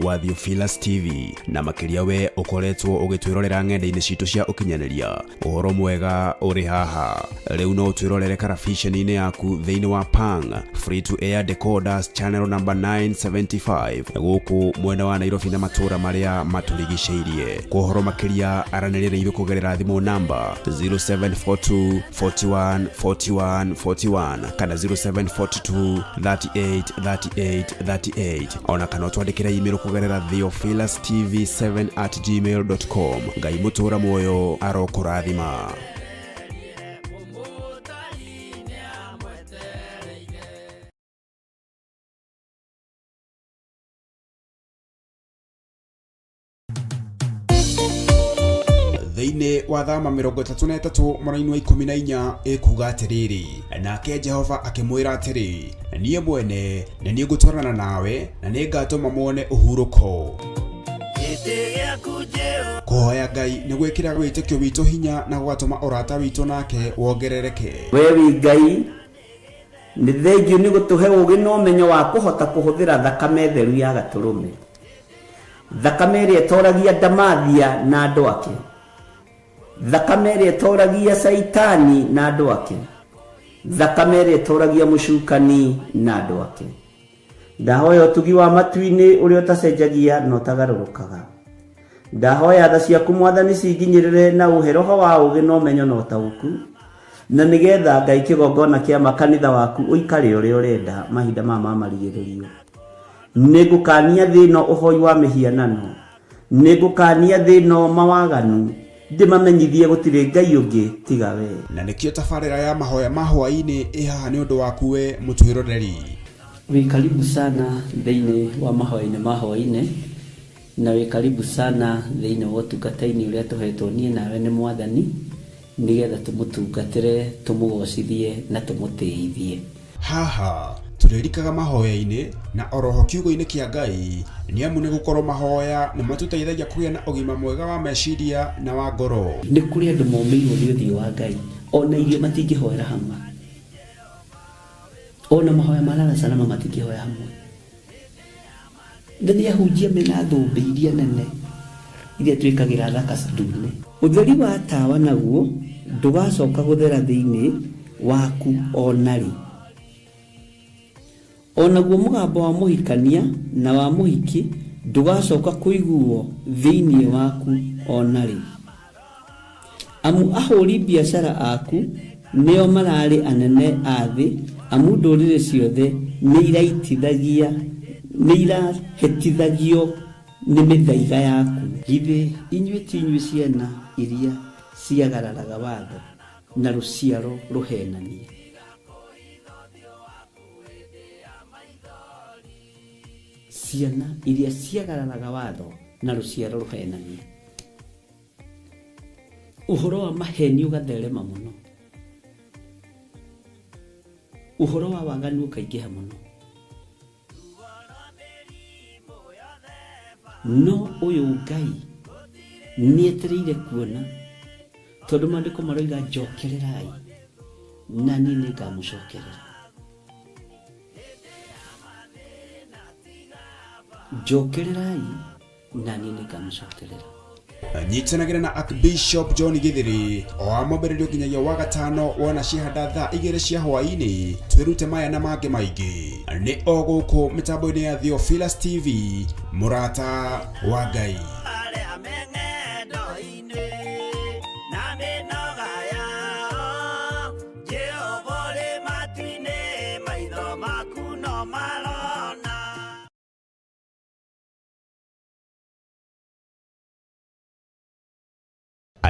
wa Theophilus TV na makiria we ukoretwo ugitwirorera ng'enda-ini citu cia ukinyaniria uhoro mwega uri haha riu no twirorere karabiceni-ini yaku thiini wa Pang free to air decoders channel number 975 guku mwena wa Nairobi na matura maria maturigiceirie kuhoro makiria aranirire iru kugerera thimu namba 0742 41 41 41 kana 0742 38 38 38 ona kana twandikira email kugerera theophilustv7@gmail.com ngai mutura moyo arokurathima. Thiini wa thama 33 mweri wa 14 ikuga atiriri nake Jehova akimwira atiri niye mwene na niye gutwarana nawe na niye ngatuma muone uhuruko. Kuhoya Ngai ni gwikira witikio witu hinya na gwatuma urata witu nake wongerereke. Wewe Ngai ni thengiu ni gutuhe ugi no umenyo wa kuhota kuhuthira thakame theru ya gaturume, thakame iria itoragia ndamathia na andu ake, thakame iria itoragia saitani na andu ake, thakame iria itoragia mucukani na andu ake. Ndahoya utugi wa matu-ini uria utacenjagia no tagarurukaga. Ndahoya tha ciaku Mwathani cinginyirire na uhe roho wa ugi no menyo no tauku, na nigetha Ngai kigongona kia makanitha waku uikare uria urenda mahinda mama marigiririo. Nigukania thino uhoi wa mihianano, nigukania thino mawaganu, ndimamenyithie gutire Ngai ungi tiga we. Na nikio tabarira ya mahoya mahwa-ini ihaha ni undu waku we mutwiroreri. We karibu sana thiini wa mahoya-ini mahwa-ini, na we karibu sana thiini wa utungata-ini uria tuhetwo nie nawe ni Mwathani nigetha tumutungatire, tumugocithie na tumutiithie. Haha turirikaga mahoya-ini na oroho kiugo-ini kia Ngai ni amu ni gukorwo mahoya ni matuteithagia kugia na ugima mwega wa meciria na wa ngoro. Ni kuri andu momeirwo ni uthio wa Ngai ona irio matingihoera hamwe, ona mahoya malala salama matingihoya hamwe. Ndani ahunjia mena thumbi iria nene iria twikagira thaka ndune. Utheri wa tawa naguo ndugacoka guthera thiini waku onari. Onaguo mugambo wa muhikania na wa muhiki ndugacoka kuiguo thiini waku onari. Amu ahuri biashara aku nio marari anene athi, amu ndurire ciothe ni iraitithagia ni irahitithagio ni mithaiga yaku. Githe inyue tinyue ciana iria ciagararaga watho na ruciaro ruhenanie. Ciana iria ciagararaga watho na ruciaro ruhenanie. Uhoro wa maheni ugatherema muno, uhoro wa waganu ukaingiha muno. No uyu Ngai nietereire kuona tondu mandiko maroiga njokererai na ni ngamucokerera. Njokererai na ni ngamucokerera. Nyitanagira na Archbishop John Githiri o amabiririo nginyagia wa gatano wona cihanda thaa 2 cia hwaini twirute maya na mangi maingi ni o guku mitambo-ini ya Theophilus TV murata wa Ngai.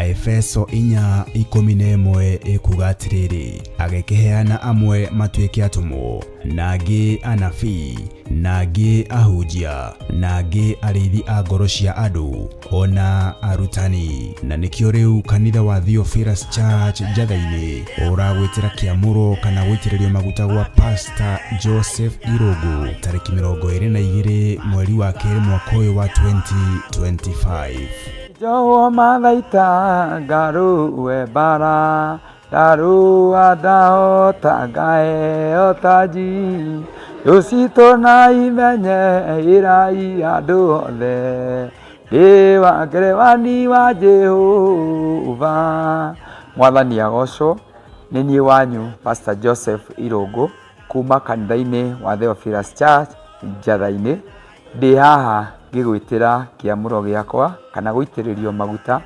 Efeso 4:11 ikuga atiriri agekeheana amwe matuike atumo, nagi anabii, nagi ahunjia, nagi arithi a ngoro cia andu ona arutani. Na nikio riu kanitha wa Theophilus Church Njatha-ini uragwitira kiamuro kana gwitiririo maguta gwa Pastor Joseph Irogo tariki 22 mweri wa 2 mwaka uyu wa 2025. Jowo malaita garu webara daru adao tagae otaji Rusito na imenye irai andu othe ndi wa ngerewani wa Jehova. Mwathani agocwo. Nĩ niĩ wanyu Pastor Joseph Irũngũ kuma kanitha-inĩ wa Theophilus Church Njatha-inĩ. Ndĩ haha ngĩgwĩtĩra kĩamũro gĩakwa kana gũitĩrĩrio maguta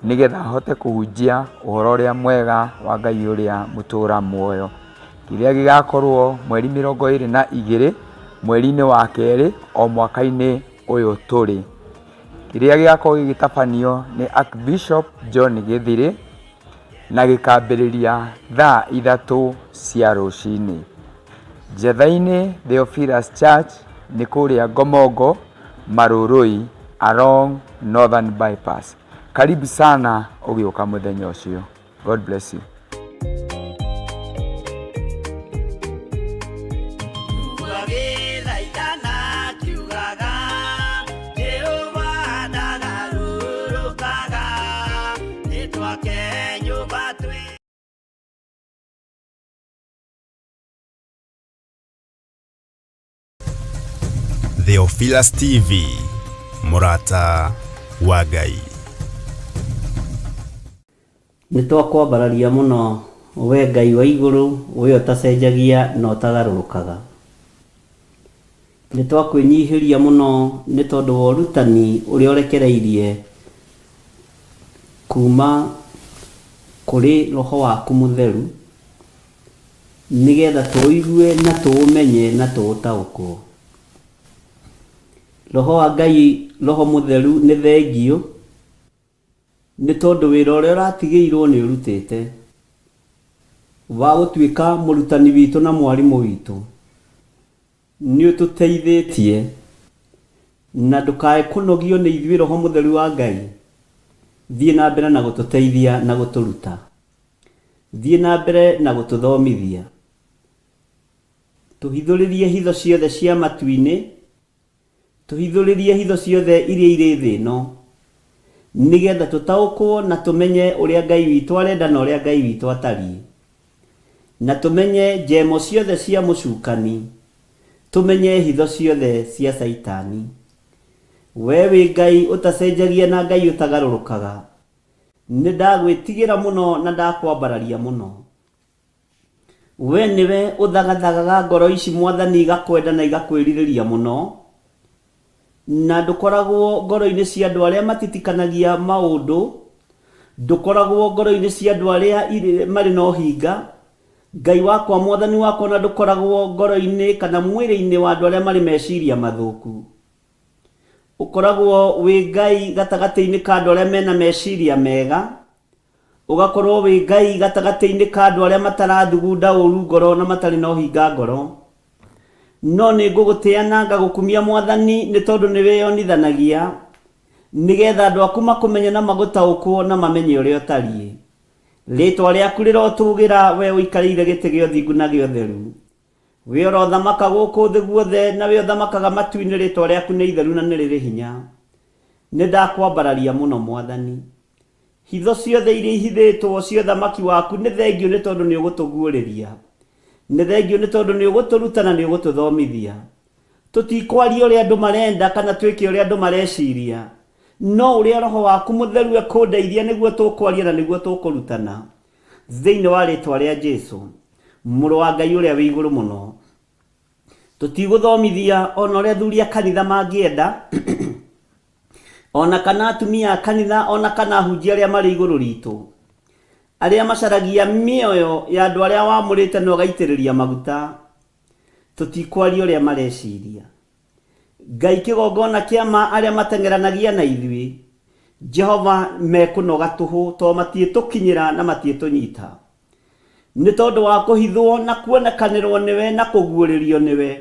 nĩgetha hote kũhunjia ũhoro ũrĩa mwega wa Ngai ũrĩa mũtũũra muoyo, kĩrĩa gĩgakorwo mweri 22 mweri-inĩ wa kerĩ o mwaka-inĩ ũyũ tũrĩ. Kĩrĩa gĩgakorwo gĩgĩtabanio nĩ Archbishop John Gĩthirĩ na gĩkambĩrĩria thaa 3 cia rũcinĩ. Njatha-inĩ Theophilus Church nĩ kũrĩa Ngomongo Marũrũi along Northern Bypass. Karibu sana ũgĩũka mũthenya ũcio. God bless you. Theophilus TV, mũrata wa Ngai. Nĩtwakwambararia mũno we Ngai wa igũrũ, we ũtacenjagia na ũtagarũrũkaga. Nĩtwakwĩnyihĩria mũno nĩ tondũ wa ũrutani ũrĩa ũrekereirie kuma kũrĩ Roho waku mũtheru, nĩgetha tũigue na tũũmenye na tũũtaũkwo. Roho wa Ngai, Roho mũtheru nĩ thengio nĩ tondũ wĩra ũrĩa ũratigĩirwo nĩ ũrutĩte wa gũtuĩka mũrutani witũ na mwarimũ witũ. Nĩ ũtũteithĩtie na ndũkae kũnogio nĩ ithuĩ Roho mũtheru wa Ngai. Thiĩ na mbere na gũtũteithia na gũtũruta. Thiĩ na mbere na gũtũthomithia. Tũhithũrĩrie hitho ciothe cia matu-inĩ, tũhithũrĩrie hitho ciothe iria irĩ thĩ ĩno, nĩgetha tũtaũkwo na tũmenye ũrĩa Ngai witũ arenda na ũrĩa Ngai witũ atariĩ, na tũmenye njemo ciothe cia mũcukani, tũmenye hitho ciothe cia Saitani. We wĩ Ngai ũtacenjagia na Ngai ũtagarũrũkaga, nĩ ndagwĩtigĩra mũno na ndakwambararia mũno. We nĩwe ũthagathagaga ngoro ici Mwathani, igakwenda na igakwĩrirĩria mũno, na ndũkoragwo ngoro-inĩ cia andũ arĩa matitikanagia maũndũ, ndũkoragwo ngoro-inĩ cia andũ arĩa marĩ na ũhinga. Ngai wakwa, Mwathani wakwa, na ndũkoragwo ngoro-inĩ kana mwĩrĩ-inĩ wa andũ arĩa marĩ meciria mathũku. Ũkoragwo wĩ Ngai gatagatĩ-inĩ ka andũ arĩa mena meciria mega, ũgakorwo wĩ Ngai gatagatĩ-inĩ ka andũ arĩa matarathugunda ũru ngoro na matarĩ na ũhinga ngoro. No nĩ ngũgũtĩa na ngagũkumia Mwathani, nĩ tondũ nĩ wĩyonithanagia nĩgetha andũ aku makũmenye na magũtaũkwo na mamenye ũrĩa ũtariĩ. Rĩĩtwa rĩaku rĩrotũgĩra we ũikarĩire gĩtĩ gĩa ũthingu na gĩa ũtheru. We ũrothamaka gũkũ thĩ guothe, na we ũthamakaga matu-inĩ. Rĩĩtwa rĩaku nĩ itheru na nĩ rĩrĩ hinya. Nĩ ndakwambararia mũno Mwathani. Hitho ciothe iria ihithĩtwo cia ũthamaki waku nĩ thengio nĩ tondũ nĩ ũgũtũguũrĩria. Nĩ thengio nĩ tondũ nĩ ũgũtũruta na nĩ ũgũtũthomithia. Tũtikwaria ũrĩa andũ marenda kana twĩke ũrĩa andũ mareciria, no ũrĩa Roho waku mũtheru ekũndeithia nĩguo tũkwaria na nĩguo tũkũrutana. Thĩinĩ wa rĩĩtwa rĩa Jesũ, mũrũ wa Ngai ũrĩa wĩ igũrũ mũno. Tũtigũthomithia ona ũrĩa athuri a kanitha mangĩenda, ona kana atumia a kanitha, ona kana ahunjia arĩa marĩ igũrũ ritũ, arĩa macaragia mĩoyo ya andũ arĩa wamũrĩte na ũgaitĩrĩria maguta. Tũtikwaria ũrĩa mareciria. Ngai kĩgongona kĩama arĩa mateng'eranagia na ithuĩ, Jehova, mekũnoga tũhũ tondũ matiĩtũkinyĩra na matiĩtũnyita. Nĩ tondũ wa kũhithwo na kuonekanĩrwo nĩwe na kũguũrĩrio nĩwe,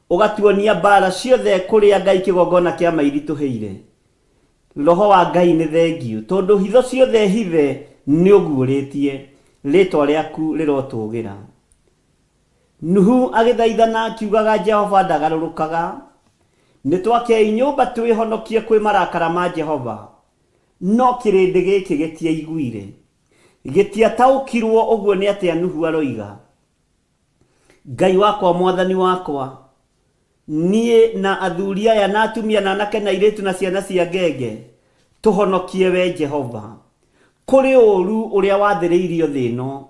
ũgatuonia mbara ciothe kũrĩa Ngai kĩgongona kĩama iritũhĩire. Roho wa Ngai nĩ thengio tondũ hitho ciothe hithe nĩ ũguũrĩtie. Rĩĩtwa rĩaku rĩrotũgĩra. Nuhu agĩthaithana akiugaga Jehova ndagarũrũkaga. Nĩ twakei nyũmba twĩhonokie kwĩ marakara ma Jehova, no kĩrĩndĩ gĩkĩ gĩtiaiguire, gĩtiataũkirwo ũguo nĩ atĩa Nuhu aroiga. Ngai wakwa mwathani wakwa, niĩ na athuri aya na atumia na anake na airĩtu na ciana cia ngenge, tũhonokie we Jehova kũrĩ ũru ũrĩa wathĩrĩirio thĩ ĩno,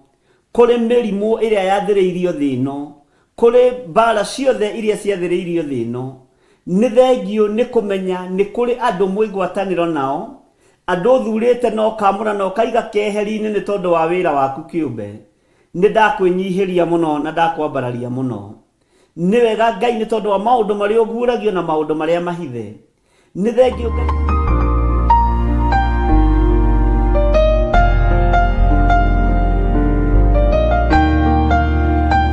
kũrĩ mĩrimũ ĩrĩa yathĩrĩirio thĩ ĩno, kũrĩ mbara ciothe iria ciathĩrĩirio thĩ ĩno. Nĩ thengio nĩ kũmenya nĩ kũrĩ andũ mwĩgwatanĩro nao, andũ thurĩte na ũkamũra na ũkaiga keheri-inĩ nĩ tondũ wa wĩra waku kĩũmbe. Nĩ ndakwĩnyihĩria mũno na ndakwambararia mũno. Nĩ wega Ngai nĩ tondũ wa maũndũ marĩa ũguũragio na maũndũ marĩa mahithe. Nĩ thengio Ngai.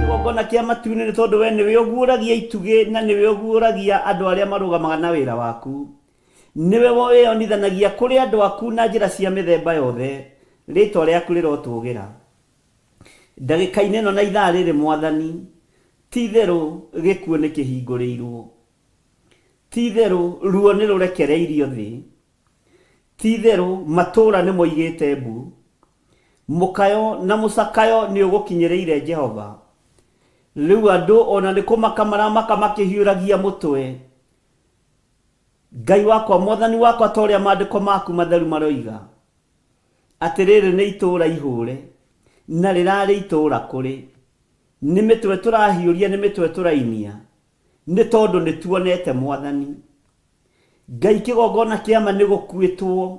Kĩgongona kĩa matu-inĩ nĩ tondũ we nĩwe ũguũragia itugĩ na nĩwe ũguũragia andũ arĩa marũgamaga na wĩra waku. Nĩwe wĩyonithanagia kũrĩ andũ aku na njĩra cia mĩthemba yothe. Rĩĩtwa rĩaku rĩrotũũgĩra. Ndagĩka-inĩ ĩno na ithaa rĩrĩ Mwathani, ti-itherũ gĩkuũ nĩ kĩhingũrĩirwo. Ti-itherũ ruo nĩ rũrekereirio thĩ. Ti-itherũ matũũra nĩ moigĩte mbu. Mũkayo na mũcakayo nĩ ũgũkinyĩrĩire Jehova. Rĩu andũ ona nĩ kũmaka maramaka makĩhiũragia mũtwe. Ngai wakwa mwathani wakwa ta ũrĩa maandĩko maku matheru maroiga, atĩ rĩrĩ nĩ itũũra ihũre na rĩrarĩ itũũra kũrĩ. Nĩ mĩtwe tũrahiũria, nĩ mĩtwe tũrainia, nĩ tondũ nĩ tuonete Mwathani. Ngai kĩgongona kĩama nĩ gũkuĩtwo,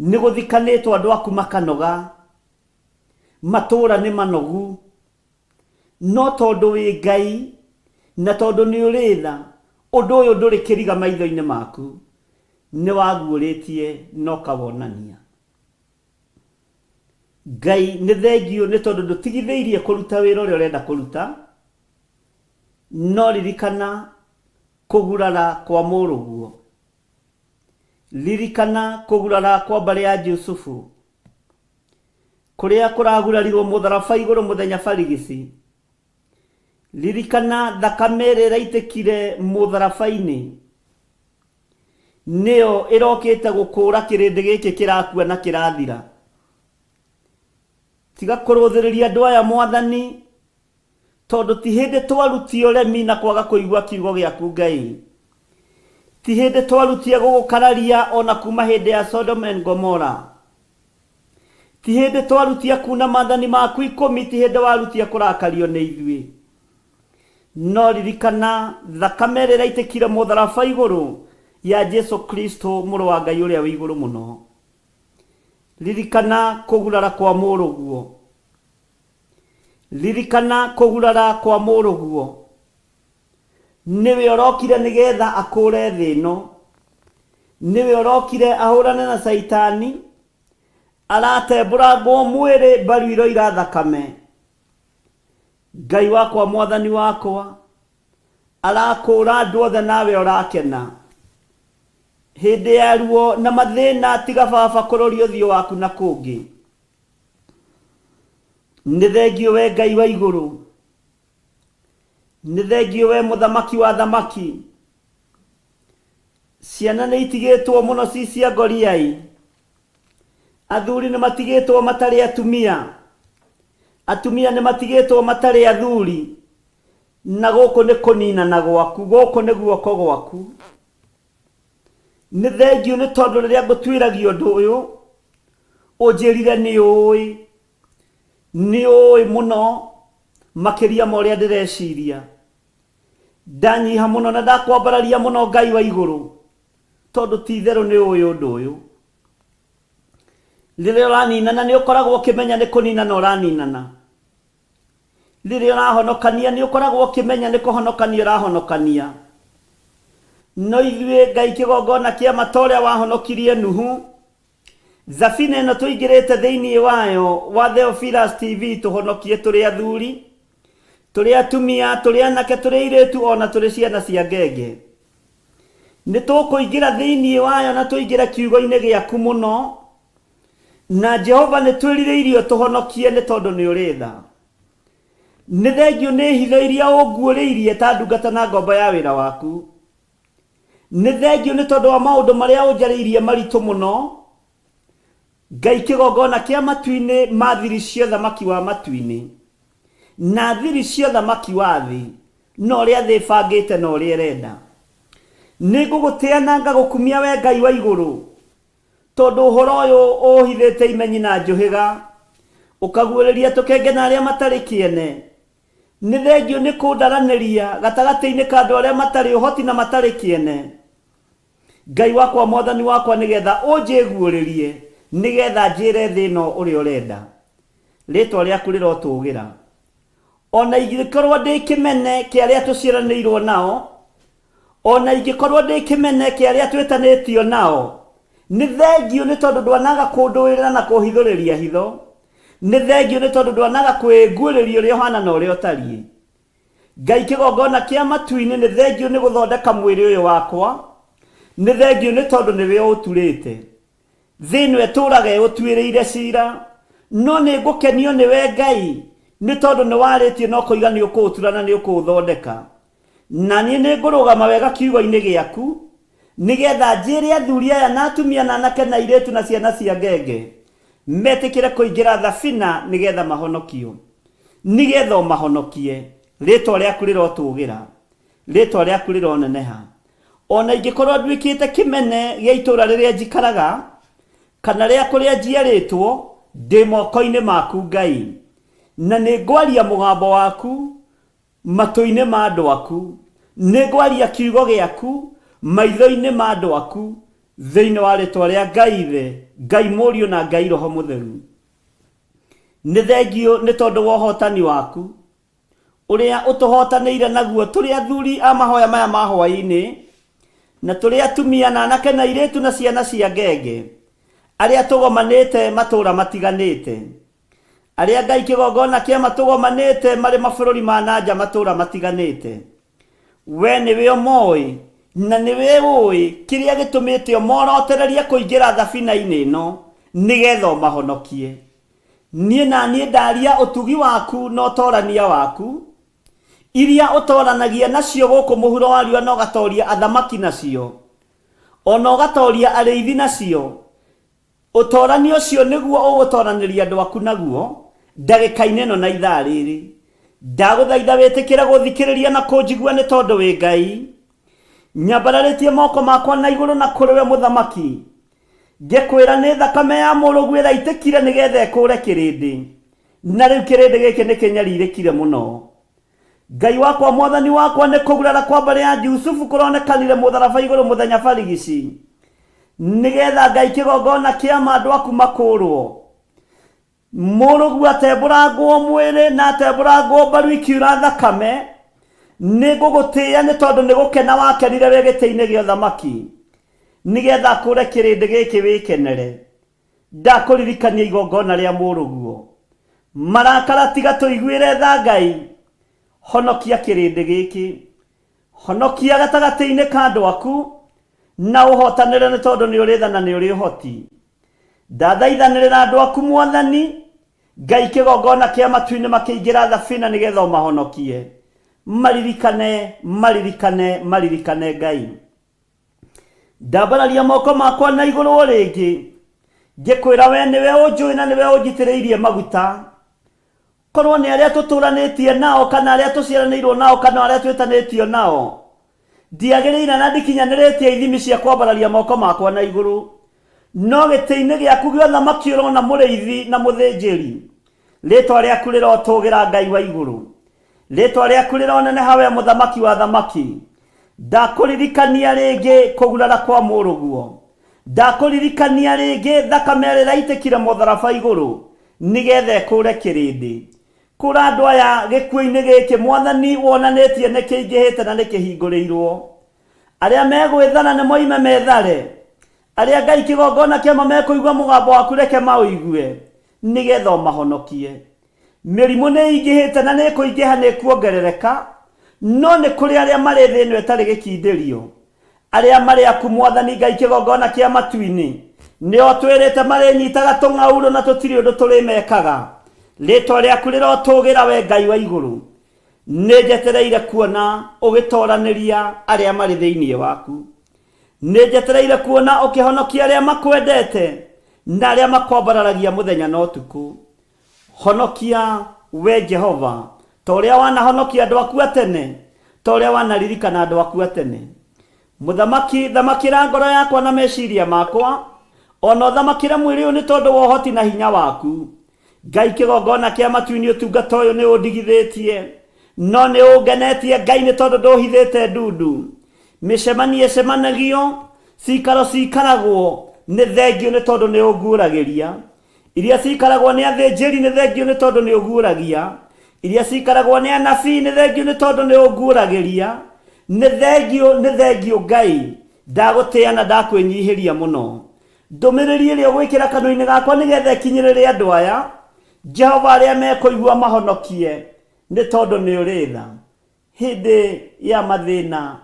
nĩ gũthikanĩtwo andũ aku makanoga, matũũra nĩ manogu. No tondũ wĩ Ngai na tondũ nĩ ũrĩ tha, ũndũ ũyũ ndũrĩ kĩriga maitho-inĩ maku, nĩ waguũrĩtie na ũkawonania. Ngai nĩ thengio nĩ tondũ ndũtigithĩirie kũruta wĩra ũrĩa ũrenda kũruta, no ririkana kũgurara kwa mũrũguo. Ririkana kũgurara kwa mbarĩ ya Jusufu, kũrĩa kũragurarirwo mũtharaba igũrũ mũthenya barigici. Ririkana thakame ĩrĩa ĩraitĩkire mũtharaba-inĩ nĩyo ĩrokĩte gũkũũra kĩrĩndĩ gĩkĩ kĩrakua na kĩrathira. Tiga kũrũthĩrĩria andũ aya Mwathani, tondũ ti hĩndĩ twarutie ũremi na kwaga kũigua kiugo gĩaku Ngai. Ti hĩndĩ twarutie gũgũkararia ona kuma hĩndĩ ya Sodom and Gomorrah. Ti hĩndĩ twarutie kuna maathani maku 10, ti hĩndĩ warutie kũrakario nĩ ithuĩ. No ririkana thakame ĩrĩa ĩraitĩkire mũtharaba igũrũ ya Jesu Kristo mũrũ wa Ngai ũrĩa wĩ igũrũ mũno. Ririkana kũgurara kwa mũrũguo. Ririkana kũgurara kwa mũrũguo. Nĩwe ũrokire nĩgetha akũũre thĩ ĩno. Nĩwe ũrokire ahũrane na Saitani. Aratembũrangwo mwĩrĩ mbaru iroira thakame. Ngai wakwa mwathani wakwa, arakũũra andũ othe nawe ũrakena. Hĩndĩ ya ruo na mathĩna tiga baba kũroria ũthiũ waku na kũngĩ. Nĩ thengio we Ngai wa igũrũ. Nĩ thengio we mũthamaki wa thamaki. Ciana nĩ itigĩtwo mũno ci cia ngoriai. Athuri nĩ matigĩtwo matarĩ atumia. Atumia nĩ matigĩtwo matarĩ athuri. Na gũkũ nĩ kũninana gwaku, gũkũ nĩ guoko gwaku. Nĩ thengio nĩ tondũ rĩrĩa ngũtuĩragia ũndũ ũyũ, ũnjĩrire nĩ ũĩ. Nĩ ũĩ mũno makĩria ma ũrĩa ndĩreciria. Ndanyiha mũno na ndakwambararia mũno Ngai wa igũrũ, tondũ ti-itherũ nĩ ũĩ ũndũ ũyũ. Rĩrĩa ũraninana nĩ ũkoragwo ũkĩmenya nĩ kũninana ũraninana. Rĩrĩa ũrahonokania nĩ ũkoragwo ũkĩmenya nĩ kũhonokania ũrahonokania. No ithuĩ Ngai kĩgongona kĩa mata ũrĩa wahonokirie Nuhu, thabina ĩno tũingĩrĩte thĩinĩ wayo wa Theophilus TV tũhonokie tũrĩ athuri, tũrĩ atumia, tũrĩ anake, tũrĩ airĩtu ona tũrĩ ciana cia ngenge. Nĩ tũkũingĩra thĩinĩ wayo na tũingĩre kiugo-inĩ gĩaku mũno, na Jehova nĩ twĩrirĩirio tũhonokie nĩ tondũ nĩ ũrĩ tha. Nĩ thengio nĩ hitho iria ũnguũrĩirie ta ndungata na ngombo ya wĩra waku. Nĩ thengio nĩ tondũ wa maũndũ marĩa ũnjarĩirie maritũ mũno. Ngai kĩgongona kĩa matu-inĩ ma thiri cia thamaki wa matu-inĩ. na thiri cia thamaki wa thi no ria thi bangite no ria renda niguguteana ngagukumia we Ngai wa iguru tondu horo uyu uhithite imenyi na njuhiga ukaguureria tukengena aria matari kiene ni thengio ni kundaraniria gatagati-ini ka andu aria matari uhoti na matari kiene Ngai wakwa mwathani wakwa nigetha unjiguurerie nigetha njire thi no uri urenda ritwa riaku rirotugira ona ingikorwo ndi kimene kia aria tuciranirwo nao ona ingikorwo ndi kimene kia aria twitanitio nao ni thengio ni tondu ndwanaga kunduirira na kuhithuriria hitho ni thengio ni tondu ndwanaga kwiguureria uria hana na uria utari Ngai kigongona kia matu-ini ni thengio ni guthondeka mwiri uyu wakwa ni thengio ni tondu niwe uturite thini eturage utuiriire cira no ni ngukenio niwe Ngai ni tondu ni waritie no kuiga ni ukuturana ni ukuthondeka na ni ngurugama wega kiugo-ini giaku nigetha njire athuri aya na atumia na anake na iretu na ciana cia ngenge metikire kuingira thabina nigetha mahonokio nigetha mahonokie ritwa riaku rirotugira ritwa riaku rironeneha ona ingikorwo ndwikite kimene gia itura riria njikaraga kana ria kuria njiaritwo ndi moko-ini maku Ngai na ni ngwaria mugambo waku matu-ini ma andu aku ni ngwaria kiugo giaku maitho-ini ma andu aku thiini wa ritwa ria Ngai the Ngai Mũriũ na Ngai Roho Mũtheru ni thengio ni tondu wa uhotani waku uria utuhotanire naguo turi athuri a mahoya maya ma hwaini na turi atumia na anake na iretu na ciana cia ngenge aria tugomanite matura matiganite aria Ngai kigongona kia matugomanite mari mabururi ma nanja matura matiganite we niwe umoi na niwe ui kiria gitumite morotereria kuingira thabina-ini ino nigetha mahonokie nie na nie ndaria utugi waku no torania waku iria utoranagia nacio guku muhuro wa riua no gatoria athamaki nacio ono gatoria ariithi nacio utorani ucio niguo ugutoraniria andu aku naguo ndagika-ini no na ithaa riri ndaguthaitha witikire guthikiriria na kunjigua ni tondu wi Ngai nyambararitie moko makwa na iguru na kuri we muthamaki ngikwira ni thakame ya murugu iraitikire nigetha ikure kirindi na riu kirindi giki ni kinyaririkire muno Ngai wakwa mwathani wakwa ni kugurara kwa mbere ya Jusufu kuronekanire mutharaba iguru muthenya barigici nigetha Ngai kigongona kia andu aku makurwo murugu atembũrangwo mwiri na atembũrangwo mbaru ikiura thakame ni ngugutia ni tondu ni gukena wakenire we giti-ini gia thamaki nigetha kure kirindi giki wikenere ndakuririkania igongona ria muruguo marakara tiga tuiguire tha Ngai honokia kirindi giki honokia gatagati-ini ka andu aku na uhotanire ni tondu ni uri tha na ni uri uhoti ndathaithanirira andu aku mwathani Ngai kigongona kia matu-ini makiingira thabina nigetha mahonokie maririkane maririkane maririkane Ngai ndambararia moko makwa na iguru ringi ngikwira we niwe unjui na niwe unjitiriirie maguta korwo ni aria tuturanitie nao kana aria tuciaranirwo nao kana aria twitanitio nao ndiagiriire na ndikinyaniretie ithimi cia kwambararia moko makwa na iguru no giti-ini giaku gia thamaki urona muriithi na muthinjiri ritwa riaku rirotugira Ngai wa iguru ritwa riaku rironeneha we muthamaki wa thamaki ndakuririkania ringi kugurara kwa muruguo ndakuririkania ringi thakame riraitikire mutharaba iguru nigetha ikure kirindi kura andu aya gikuo-ini giki mwathani wonanitie ni kiingihite na ni kihinguriirwo aria megwithana ni moime methare aria Ngai kigongona kiama mekuigua mugambo waku reke mauigue nigetha mahonokie mirimu ni ingihite na ni kuingiha ni kuongerereka no ni kuri aria mari thi ino etari gikindirio aria mari aku mwathani Ngai kigongona kia matu-ini nio twirite mari nyitaga tung'auro na tutiri undu turimekaga ritwa riaku rirotugira we Ngai wa iguru nijetereire kuona ugitoraniria aria mari thiini waku nijetereire kuona ukihonokia aria makwendete na aria makwambararagia muthenya na utuku honokia we Jehova toria wanahonokia andu aku atene, toria wanaririkana andu aku atene. Muthamaki, thamakira ngoro yakwa na meciria makwa, ona thamakira mwiri uyu ni tondu wa uhoti na hinya waku. Ngai kigongona kia matu-ini utungata uyu ni undigithitie, no ni ungenetie Ngai ni tondu nduhithite ndundu. Micemanie cemanagio, cikaro cikaragwo ni thengio ni tondu ni unguuragiria. Iria cikaragwo ni athinjiri ni thengio ni tondu ni unguuragia. Iria cikaragwo ni anabii ni thengio ni tondu ni unguuragiria. Ni thengio Ngai, ndagutia na ndakwinyihiria muno. Ndumiriri iria gwikira kanua-ini gakwa nigetha ikinyirire andu aya, Jehova aria mekuigua mahonokie ni tondu ni uri tha. Hindi ya mathina,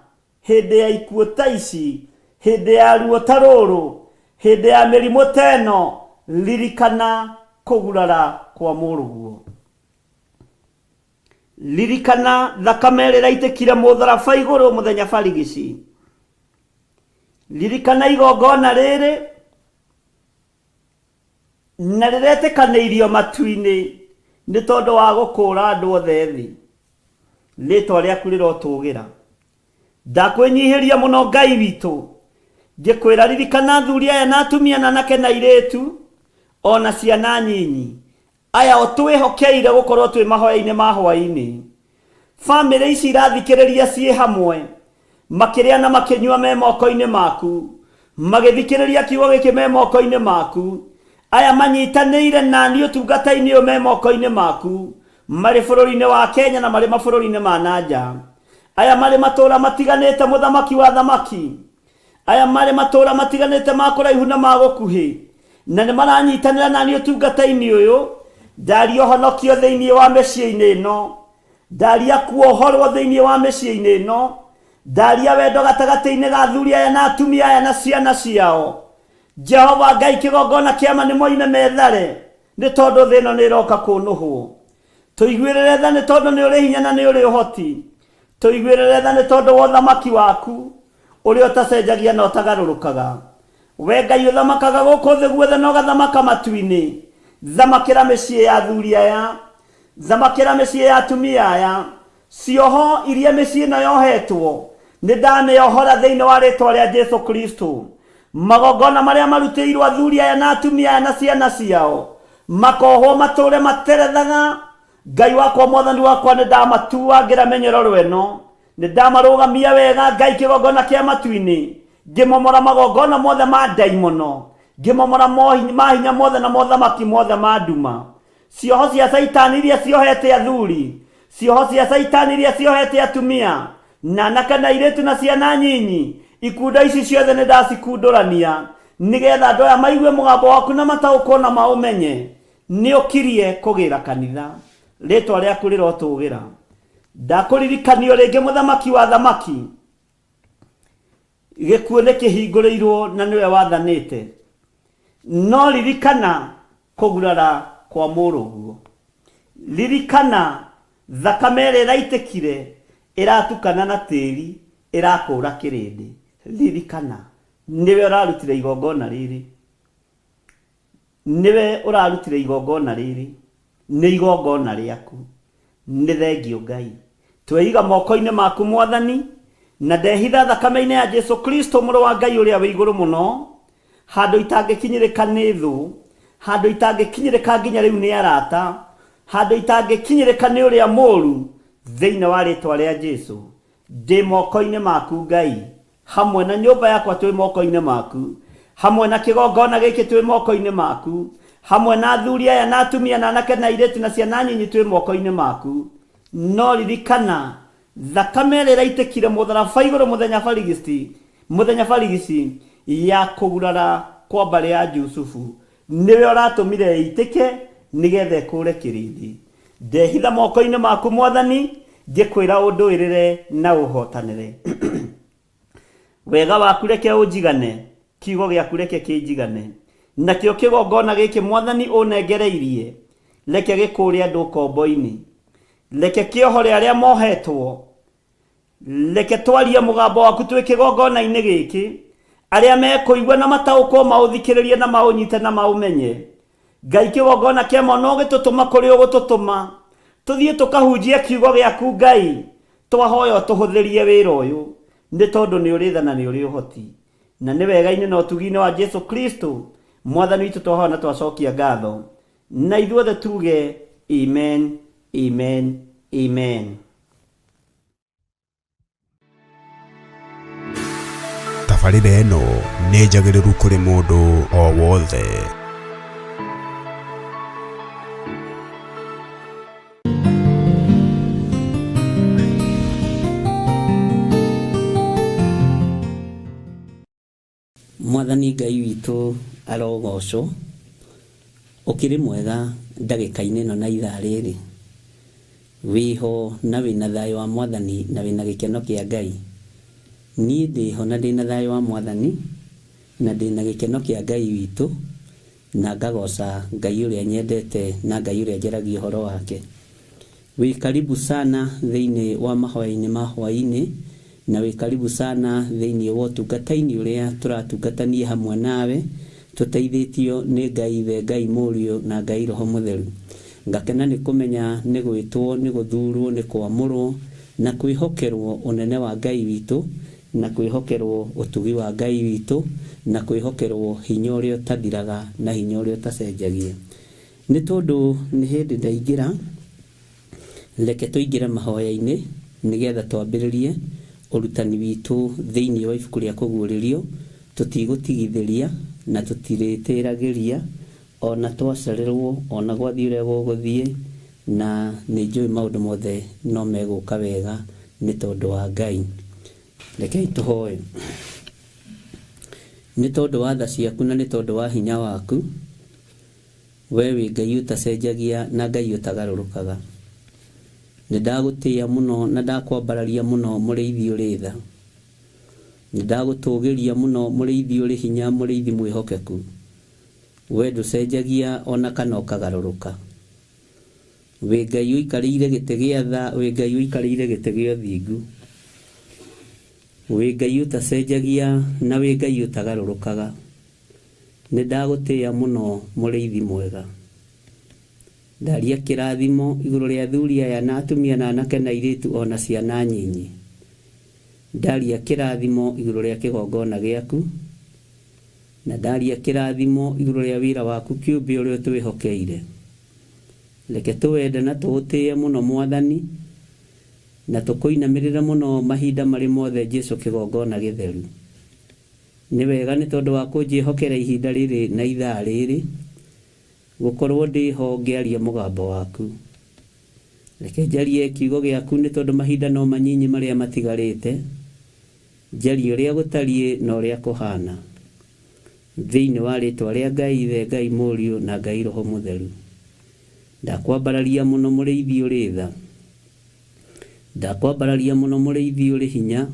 hindi ya ikuo ta ici, hindi ya ruo ta ruru, hindi ya mirimu teno, ririkana kugurara kwa muruguo. Ririkana thakame ĩrĩa ĩraitikire mũtharaba igũrũ mũthenya barigici. Ririkana igongona rĩrĩ na rĩretĩkanĩirio matu-inĩ nĩ tondũ wa gũkũũra andũ othe thĩ. Rĩĩtwa rĩaku rĩrotũũgĩra. Ndakwĩnyihĩria mũno Ngai witũ, ngĩkwĩra ririkana athuri aya na atumia na anake na airĩtu ona ciana nyinyi aya o twĩhokeire gũkorwo twĩ mahoya-inĩ ma hwaĩ-inĩ. Bamĩrĩ ici irathikĩrĩria ciĩ hamwe, makĩrĩa na makĩnyua me moko-inĩ maku, magĩthikĩrĩria kiugo gĩkĩ me moko-inĩ maku. Aya manyitanĩire naniĩ ũtungata-inĩ ũyũ me moko-inĩ maku, marĩ bũrũri-inĩ wa Kenya na marĩ mabũrũri-inĩ ma nanja. Aya marĩ matũũra matiganĩte mũthamaki wa thamaki. Aya marĩ matũũra matiganĩte ma kũraihu na ma gũkuhĩ, na nĩ maranyitanĩra naniĩ ũtungata-inĩ ũyũ. Ndaria ũhonokio thĩinĩ wa mĩciĩ-inĩ ĩno, ndaria kuohorwo thĩinĩ wa mĩciĩ-inĩ ĩno, ndaria wendo gatagatĩ-inĩ ga athuri aya na atumia aya na ciana ciao. Jehova Ngai kĩgongona kĩama nĩ moine methare nĩ tondũ thĩ ĩno nĩ ĩroka kũnũhwo. Tũiguĩrĩre tha nĩ tondũ nĩ ũrĩ hinya na nĩ ũrĩ ũhoti. Tũiguĩrĩre tha nĩ tondũ wa ũthamaki waku ũrĩa ũtacenjagia na ũtagarũrũkaga. We Ngai ũthamakaga gũkũ thĩ guothe na ũgathamaka matu-inĩ. Thamakĩra mĩciĩ ya athuri aya, thamakĩra mĩciĩ ya atumia aya, cioho iria mĩciĩ ĩno yohetwo nĩ ndamĩohora thĩinĩ wa rĩĩtwa rĩa Jesu Kristo. Magongona marĩa marutĩirwo athuri aya na atumia aya na ciana ciao makohwo matũũre materethaga. Ngai wakwa mwathani wakwa nĩ ndamatua ngĩramenyerero ĩno, nĩ ndamarũgamia wega Ngai kĩgongona kĩa matu-inĩ, ngĩmomora magongona mothe ma ndaimono, ngĩmomora mahinya mothe na mothamaki mothe ma nduma. Cioho cia Saitani iria ciohete athuri, cioho cia Saitani iria ciohete atumia na anake na airĩtu na ciana nyinyi, ikundo ici ciothe nĩ ndacikundũrania nĩgetha andũ aya maigue mũgambo waku na mataũkwo na maũmenye nĩ ũkirie kũgĩra kanitha. Rĩĩtwa rĩaku rĩrotũũgĩra. Ndakũririkanio rĩngĩ mũthamaki wa thamaki, gĩkuũ nĩ kĩhingũrĩirwo na nĩwe wathanĩte, no ririkana kũgurara kwa mũrũguo. Ririkana thakame ĩrĩa ĩraitĩkire ĩratukana na tĩĩri ĩrakũũra kĩrĩndĩ. Ririkana niwe ũrarutire igongona rĩrĩ, niwe ũrarutire igongona rĩrĩ, nĩ igongona rĩaku. Nĩ thengio Ngai, tweiga moko-inĩ maku Mwathani, na ndehitha thakame-inĩ ya Jesu Kristo mũrũ wa Ngai ũrĩa wĩ igũrũ mũno, handũ itangĩkinyĩrĩka nĩ thũ, handũ itangĩkinyĩrĩka nginya rĩu nĩ arata, handũ itangĩkinyĩrĩka nĩ ũrĩa mũũru. Thĩinĩ wa rĩĩtwa rĩa Jesu ndĩ moko-inĩ maku Ngai, hamwe na nyũmba yakwa twĩ moko-inĩ maku, hamwe na kĩgongona gĩkĩ twĩ moko-inĩ maku, hamwe na athuri aya na atumia na anake na airĩtu na ciana nyinyi twĩ moko-inĩ maku. No ririkana thakame ĩrĩa ĩraitĩkire mũtharaba igũrũ mũthenya barigici ya kũgurara kwa mbarĩ ya Jusufu, niwe ũratũmire ĩitĩke nĩgetha ĩkũũre kĩrĩndĩ. Ndehitha moko-inĩ maku Mwathani, ngĩkwĩra ũndũĩrĩre na ũhotanĩre. Wega waku reke ũnjigane, kiugo gĩaku reke kĩnjigane, nakĩo kĩgongona gĩkĩ Mwathani ũnengereirie reke gĩkũũre andũ ũkombo-inĩ, reke kĩohore arĩa mohetwo, reke twarie mũgambo waku twĩ kĩgongona-inĩ gĩkĩ, arĩa mekũigua na mataũkwo maũthikĩrĩrie na maũnyite na maũmenye. Ngai kĩgongona kĩa mwana ũgĩtũtũma kũrĩ ũgũtũtũma, tuthie tukahunjie kiugo giaku Ngai twahoya tuhuthirie wira uyu ni tondu ni uri tha na ni uri uhoti na ni wega-ini na utugi-ini wa Jesu Kristo mwathani witu twahoya na twacokia ngatho na ithuothe tuge amen amen amen. Tabarĩra ĩno nĩ njagĩrĩru kũrĩ mũndũ o wothe. Mwathani Ngai witu arogocwo ukiri mwega ndagika-ini no na ithaa rĩrĩ wiho na wina thayo wa Mwathani na wina gĩkeno kĩa Ngai. Niĩ ndĩho na ndĩna thayo wa Mwathani na ndĩna gĩkeno kĩa Ngai witũ na ngagoca Ngai ũrĩa nyendete na Ngai ũrĩa njaragia ũhoro wake. Wĩ karibu sana thĩinĩ wa mahoya-inĩ ma hwaĩ-inĩ na wĩ karibu sana thĩinĩ wa ũtungata-inĩ ũrĩa tũratungatania hamwe nawe tũteithĩtio nĩ Ngai Ithe, Ngai Mũriũ na Ngai Roho Mũtheru. Ngakena nĩ kũmenya nĩ gwĩtwo, nĩ gũthurwo, nĩ kwamũrwo na kwĩhokerwo ũnene wa Ngai witũ na kwĩhokerwo ũtugi wa Ngai witũ na kwĩhokerwo hinya ũrĩa ũtathiraga na hinya ũrĩa ũtacenjagia. Nĩ tondũ nĩ hĩndĩ ndaingĩra, reke tũingĩre mahoya-inĩ nĩgetha twambĩrĩrie ũrutani witũ thĩinĩ wa ibuku rĩa kũguũrĩrio. Tũtigũtigithĩria na tũtirĩtĩragĩria ona twacererwo ona gwathiĩ ũrĩa gũgũthiĩ, na nĩ njũĩ maũndũ mothe no megũka wega nĩ tondũ wa Ngai. Rekei tũhoe. Nĩ tondũ wa tha ciaku na nĩ tondũ wa hinya waku, we wĩ Ngai ũtacenjagia na Ngai ũtagarũrũkaga. Nĩ ndagũtĩĩa mũno na ndakwambararia mũno mũrĩithi ũrĩ tha. Nĩ ndagũtũgĩria mũno mũrĩithi ũrĩ hinya, mũrĩithi mwĩhokeku. We ndũcenjagia ona kana ũkagarũrũka. Wĩ Ngai ũikarĩire gĩtĩ gĩa tha, wĩ Ngai ũikarĩire gĩtĩ gĩa ũthingu. Wĩ Ngai ũtacenjagia na wĩ Ngai ũtagarũrũkaga. Nĩ ndagũtĩĩa mũno mũrĩithi mwega. Ndaria kĩrathimo igũrũ rĩa athuri aya na atumia na anake na airĩtu ona ciana nyinyi. Ndaria kĩrathimo igũrũ rĩa kĩgongona gĩaku na ndaria kĩrathimo igũrũ rĩa wĩra waku kĩũmbe ũrĩa twĩhokeire. Reke tũwende na tũũtĩe mũno Mwathani na tũkũinamĩrĩra mũno mahinda marĩ mothe Jesu kĩgongona gĩtheru. Nĩ wega nĩ tondũ wa kũnjĩhokera ihinda rĩrĩ na ithaa rĩrĩ gũkorwo ndĩho ngĩaria mũgambo waku. Reke njarie kiugo gĩaku nĩ tondũ mahinda no manyinyi marĩa matigarĩte. Njarie ũrĩa gũtariĩ na ũrĩa kũhana thĩinĩ wa rĩtwa rĩa Ngai Ithe, Ngai Mũriũ na Ngai Roho Mũtheru. Ndakwambararia mũno mũrĩithi ũrĩ tha. Ndakwambararia mũno mũrĩithi ũrĩ hinya.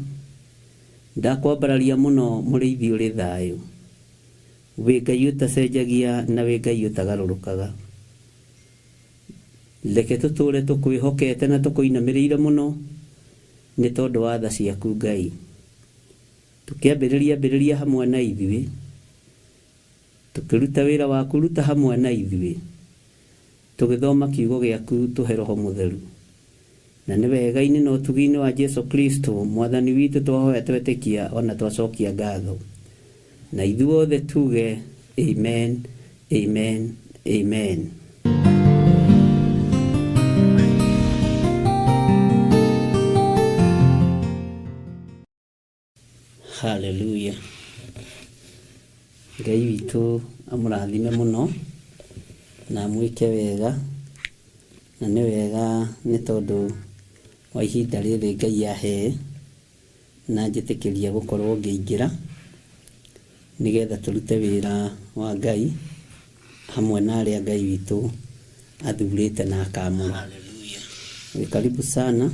Ndakwambararia mũno mũrĩithi ũrĩ thayũ. Wĩ Ngai ũtacenjagia na wĩ Ngai ũtagarũrũkaga. Reke tũtũũre tũkwĩhokete na tũkũinamĩrĩire mũno nĩ tondũ wa tha ciaku Ngai. Tũkĩambĩrĩria hamwe na ithuĩ, tũkĩruta wĩra waku ruta hamwe na ithuĩ, tũgĩthoma kiugo gĩaku tũhe Roho Mũtheru. Na nĩ wega-inĩ na ũtugi-inĩ wa Jesu Kristo Mwathani witũ twahoya twetĩkia ona twacokia ngatho. Na ithuothe tuge amen amen amen. Hallelujah. Ngai witũ amũrathime mũno na mwĩke wega, na nĩ wega nĩ tondũ wa ihinda rĩrĩ Ngai ahe na njĩtĩkĩria gũkorwo ngĩingĩra nĩgetha tũrute wĩra wa Ngai hamwe na arĩa Ngai witũ athurĩte na akamũra. Wĩ karibu sana,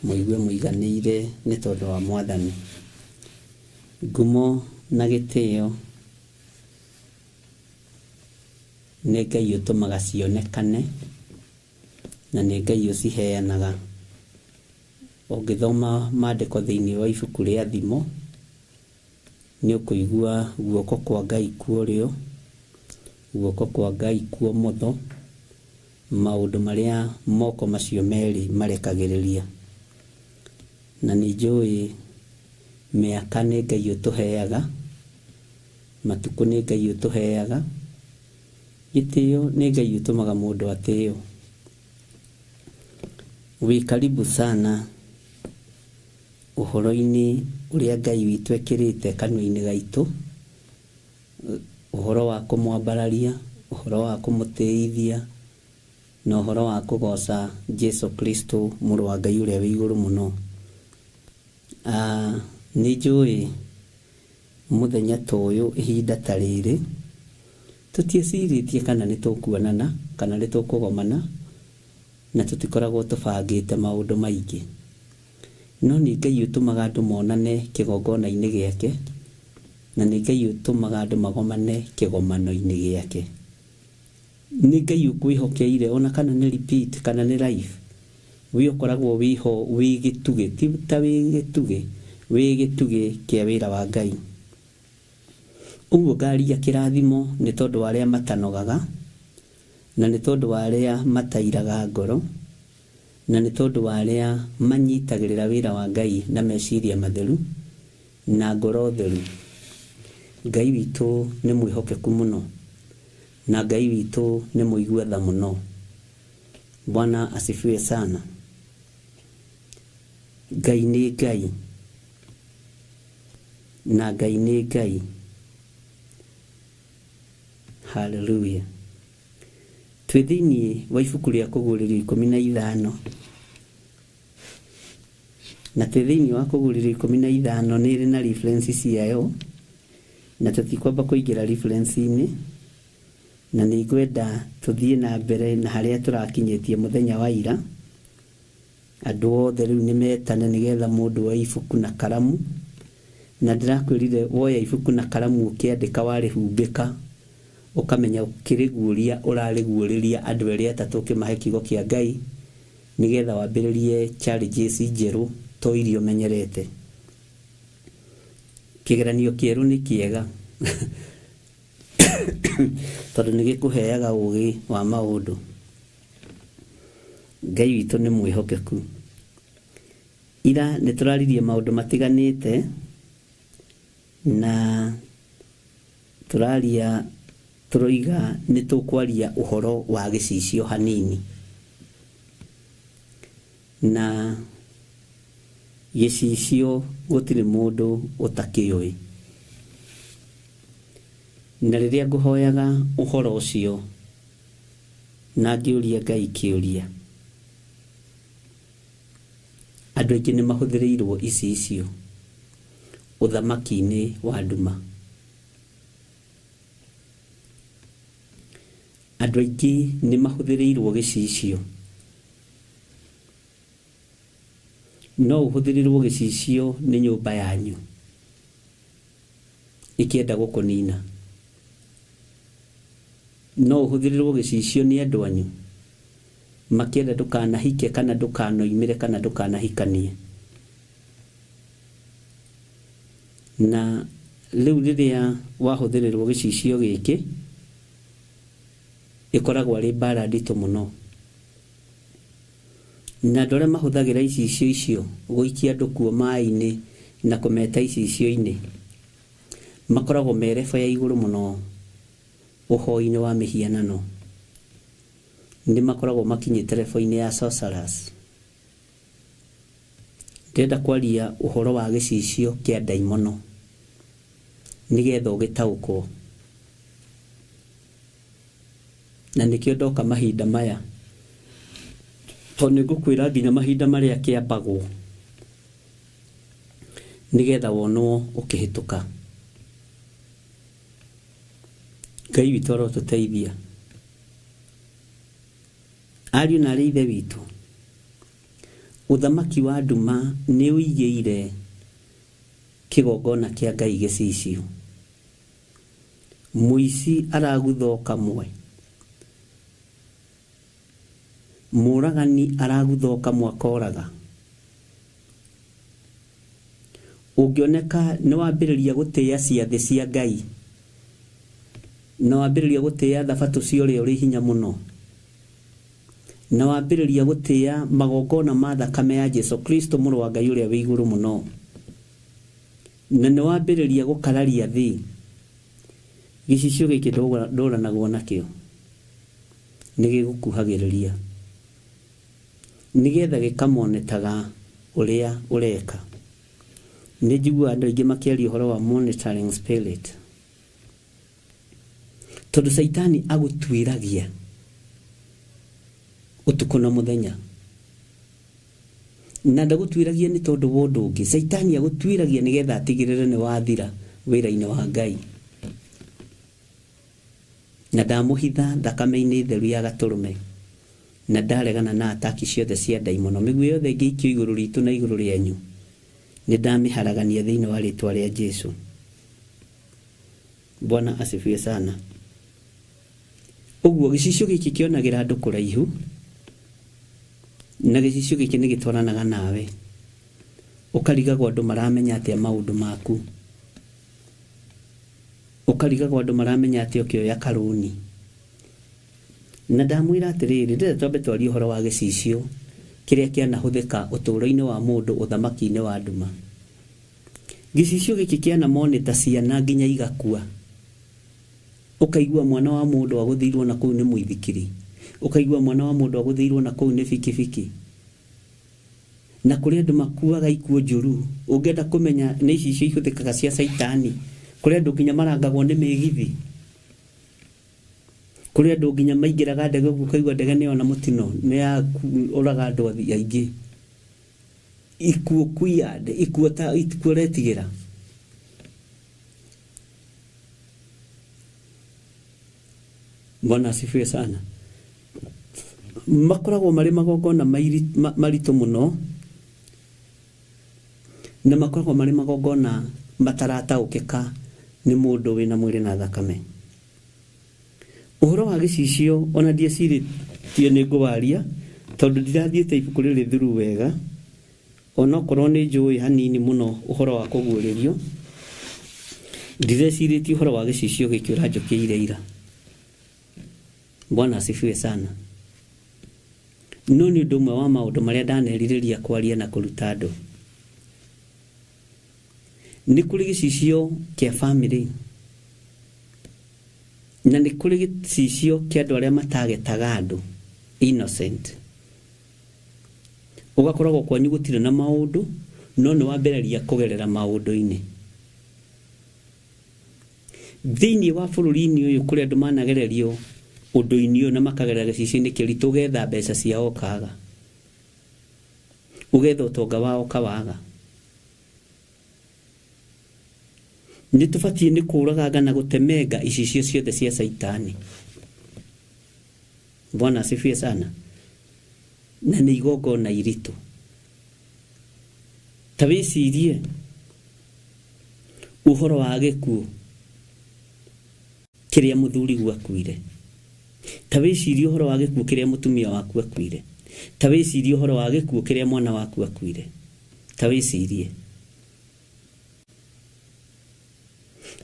mũigue mũiganĩire nĩ tondũ wa Mwathani. Ngumo na gĩtĩo nĩ Ngai ũtũmaga cionekane na nĩ Ngai ũciheanaga. Ũngĩthoma maandĩko thĩinĩ wa ibuku rĩa thimo nĩ ũkũigua guoko kwa Ngai kwa ũrĩo, guoko kwa Ngai kwa ũmotho, maundu maria moko macio meri marekagiriria. Na nĩ njũĩ mĩaka nĩ Ngai ũtũheaga, matuko nĩ Ngai ũtũheaga, gĩtĩo nĩ Ngai ũtũmaga mũndũ atĩo. Wĩ karibu sana ũhoro-inĩ ũrĩa Ngai witũ ekĩrĩte kanua-inĩ gaitũ, ũhoro wa kũmwambararia, ũhoro wa kũmũtĩithia, na ũhoro wa kũgoca Jesu Kristo mũrũ wa Ngai ũrĩa wĩ igũrũ mũno. Nĩ njũĩ mũthenya ta ũyũ, ihinda ta rĩrĩ, tũtiecirĩtie kana nĩ tũkuonana kana nĩ tũkũgomana, na tũtikoragwo tũbangĩte maũndũ maingĩ. No nĩ Ngai ũtũmaga andũ monane kĩgongona-inĩ gĩake, na nĩ Ngai ũtũmaga andũ magomane kĩgomano-inĩ gĩake. Nĩ Ngai ũkwĩhokeire ona kana nĩ repeat kana nĩ live. We ũkoragwo wĩho wĩ gĩtugĩ, ti ta wĩ gĩtugĩ kĩa wĩra wa Ngai. Ũguo ngaria kĩrathimo nĩ tondũ wa arĩa matanogaga, na nĩ tondũ wa arĩa matairaga ngoro, na nĩ tondũ wa arĩa manyitagĩrĩra wĩra wa Ngai na meciria matheru na ngoro theru. Ngai witũ nĩ mwĩhokeku mũno, na Ngai witũ nĩ mũigua tha mũno. Bwana asifiwe sana. Ngai nĩ Ngai, na Ngai nĩ Ngai. Hallelujah. Twĩ thĩinĩ wa ibuku rĩa Kũguũrĩrio 15, na twĩ thĩinĩ wa Kũguũrĩrio 15 nĩ ĩrĩ na reference ciayo, na tũtikwamba kũingĩra reference-inĩ, na nĩ ngwenda tũthiĩ na mbere na harĩa tũrakinyĩtie mũthenya wa ira. Andũ othe rĩu nĩ metane nĩgetha mũndũ wa ibuku na karamu, na ndĩrakwĩrire woya ibuku na karamu ũkĩandĩka warĩhumbĩka, ũkamenya ũkĩrĩguũria ũrarĩguũrĩria andũ erĩ atatũ ũkĩmahe kiugo kĩa Ngai, nĩgetha wambĩrĩrie challenges njerũ to iria ũmenyerete. Kĩgeranio kĩerũ nĩ kĩega tondũ nĩ gĩkũheaga ũũgĩ wa maũndũ. Ngai witũ nĩ mwĩhokeku. Ira nĩ tũraririe maũndũ matiganĩte, na tũroiga nĩ tũkwaria ũhoro wa gĩcicio hanini. Na gĩcicio gũtirĩ mũndũ ũtakĩũĩ. Na rĩrĩa ngũhoyaga ũhoro ũcio na ngĩũria Ngai kĩũria, andũ aingĩ nĩ mahũthĩrĩirwo icicio ũthamaki-inĩ wa nduma. Andũ aingĩ nĩ mahũthĩrĩirwo gĩcicio. No ũhũthĩrĩrwo gĩcicio nĩ nyũmba yanyu ĩkĩenda gũkũnina. No ũhũthĩrĩrwo gĩcicio nĩ andũ anyu makĩenda ndũkanahike kana ndũkanoimĩre kana ndũkanahikanie. Na rĩu rĩrĩa wahũthĩrĩrwo gĩcicio gĩkĩ, ĩkoragwo arĩ mbara nditũ mũno. Na andũ arĩa mahũthagĩra icicio icio gũikia andũ kuo maĩ-inĩ na kũmeta icicio-inĩ, makoragwo me level ya igũrũ mũno ũhoi-inĩ wa mĩhianano. Nĩ makoragwo makinyĩte level-inĩ ya sorcerers. Ndĩrenda kwaria ũhoro wa gĩcicio kĩa ndaimono nĩgetha ũgĩtaũkwo. Na nĩkĩo ndoka mahinda maya, tondũ nĩ ngũkwĩra nginya mahinda marĩa kĩambagwo nĩgetha wonwo ũkĩhĩtũka. Ngai witũ arotũteithia. Ariũ na arĩ ithe witũ, ũthamaki wa nduma nĩ ũigĩire kĩgongona kĩa Ngai gĩcicio. Mũici aragutha kamwe, mũragani aragutha kamwe akoraga. Ũngĩoneka nĩ wambĩrĩria gũtĩĩa ciathĩ cia Ngai, na wambĩrĩria gũtĩĩa thabatũ cia ũrĩa ũrĩ hinya mũno, na wambĩrĩria gũtĩa magongona ma thakame ya Jesu Kristo mũrũ wa Ngai ũrĩa wĩ igũrũ mũno, na nĩ wambĩrĩria gũkararia thĩ, gĩcicio gĩkĩ ndũranagwo nakĩo nĩ gĩgũkuhagĩrĩria nĩgetha gĩkamonetaga ũrĩa ũreka. Nĩ njiguaga andũ aingĩ makĩaria ũhoro wa monitoring spirit, tondũ Saitani agũtuĩragia ũtukũ na mũthenya, na ndagũtuĩragia nĩ tondũ wa ũndũ ũngĩ. Saitani agũtuĩragia nĩgetha atigĩrĩre nĩ wathira wĩra-inĩ wa Ngai, na ndamũhitha thakame-inĩ theru ya Gatũrũme, na ndaregana na ataki ciothe cia ndaimono. Mĩguĩ yothe ĩngĩikio igũrũ ritũ na igũrũ rĩanyu nĩ ndamĩharagania thĩinĩ wa rĩtwa rĩa Jesu. Bwana asifiwe sana. Ũguo gĩcicio gĩkĩ kĩonagĩra andũ kũraihu, na gĩcicio gĩkĩ nĩ gĩtwaranaga nawe, ũkarigagwo andũ maramenya atĩa maũndũ maku, ũkarigagwo andũ maramenya atĩa ũkĩoya karũni. Na ndamwĩra atĩrĩrĩ, ndĩrenda twambe twarie ũhoro wa gĩcicio kĩrĩa kĩanahũthĩka ũtũũro-inĩ wa mũndũ ũthamaki-inĩ wa nduma. Gĩcicio gĩkĩ kĩanamoneta ciana nginya igakua, ũkaigua mwana wa mũndũ agũthĩirwo na kũu nĩ mũithikiri, ũkaigua mwana wa mũndũ agũthĩirwo na kũu nĩ bikibiki, na kũrĩ andũ makuaga ikuo njũru. Ũngĩenda kũmenya nĩ icicio ihũthĩkaga cia Saitani, kũrĩ andũ nginya marangagwo nĩ mĩgithi, kũrĩ andũ nginya maingĩraga ndege, ũkaigua ndege nĩ ona mũtino nĩ ya ũraga andũ aingĩ. Ikuo kuyande, ikuo retigĩra. Bwana asifiwe sana. Makoragwo marĩ magongona maritũ mũno, na makoragwo marĩ magongona matarataũkĩka nĩ mũndũ wĩna mwĩrĩ na thakame. Ũhoro wa gĩcicio ona ndiecirĩtie nĩ ngũwaria, tondũ ndirathiĩte ibuku rĩrĩ thuru wega, onokorwo nĩ njũĩ hanini mũno ũhoro wa kũguũrĩrio, ndirecirĩtie ũhoro wa gĩcicio gĩkĩ ũranjũkĩire ira. Bwana asifiwe sana. No nĩ ũndũ ũmwe wa maũndũ marĩa ndanerirĩria kwaria na kũruta andũ. Nĩ kũrĩ gĩcicio kĩa family, na nĩ kũrĩ gĩcicio kĩa andũ arĩa matagetaga andũ, innocent. Ũgakoragwo kwanyu gũtirĩ na maũndũ, no nĩ wambĩrĩria kũgerera maũndũ-inĩ. Thĩinĩ wa bũrũri-inĩ ũyũ kũrĩ andũ managererio ũndũ-inĩ ũyũ na makagerera gĩcicio-inĩ kĩritũ, ũgetha mbeca ciao ũkaga, ũgetha ũtonga wao ũkawaga. Nĩ tũbatiĩ nĩ kũũragaga na gũtemenga icicio ciothe cia Saitani. Bwana asifiwe sana. Na nĩ igongona iritũ. Ta wĩcirie ũhoro wa gĩkuũ kĩrĩa mũthuri gwakuire, ta wĩcirie ũhoro wa gĩkuũ kĩrĩa mũtumia waku akuire, ta wĩcirie ũhoro wa gĩkuũ kĩrĩa mwana waku akuire, ta wĩcirie.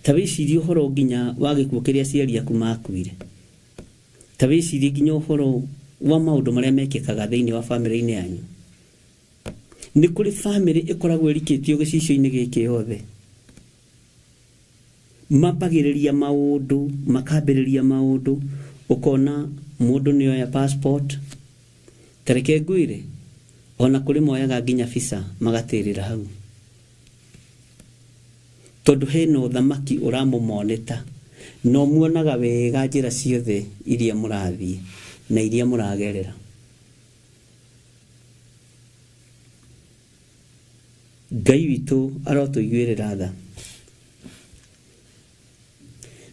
Ta wĩcirie ũhoro nginya wa gĩkuũ kĩrĩa aciari aku makuire, ta wĩcirie nginya ũhoro wa maũndũ marĩa mekĩkaga thĩinĩ wa bamĩrĩ-inĩ yanyu. Nĩ kũrĩ bamĩrĩ ĩkoragwo ĩrikĩtio gĩcicio-inĩ gĩkĩ yothe, mambagĩrĩria maũndũ, makambĩrĩria maũndũ, ũkona mũndũ nĩoya passport, tareke ngwĩre ona kũrĩ moyaga nginya visa magatĩrĩra hau, tondũ hena ũthamaki ũramũmoneta, no muonaga wega njĩra ciothe iria mũrathiĩ na iria mũragerera. Ngai witũ arotũiguĩrĩra tha.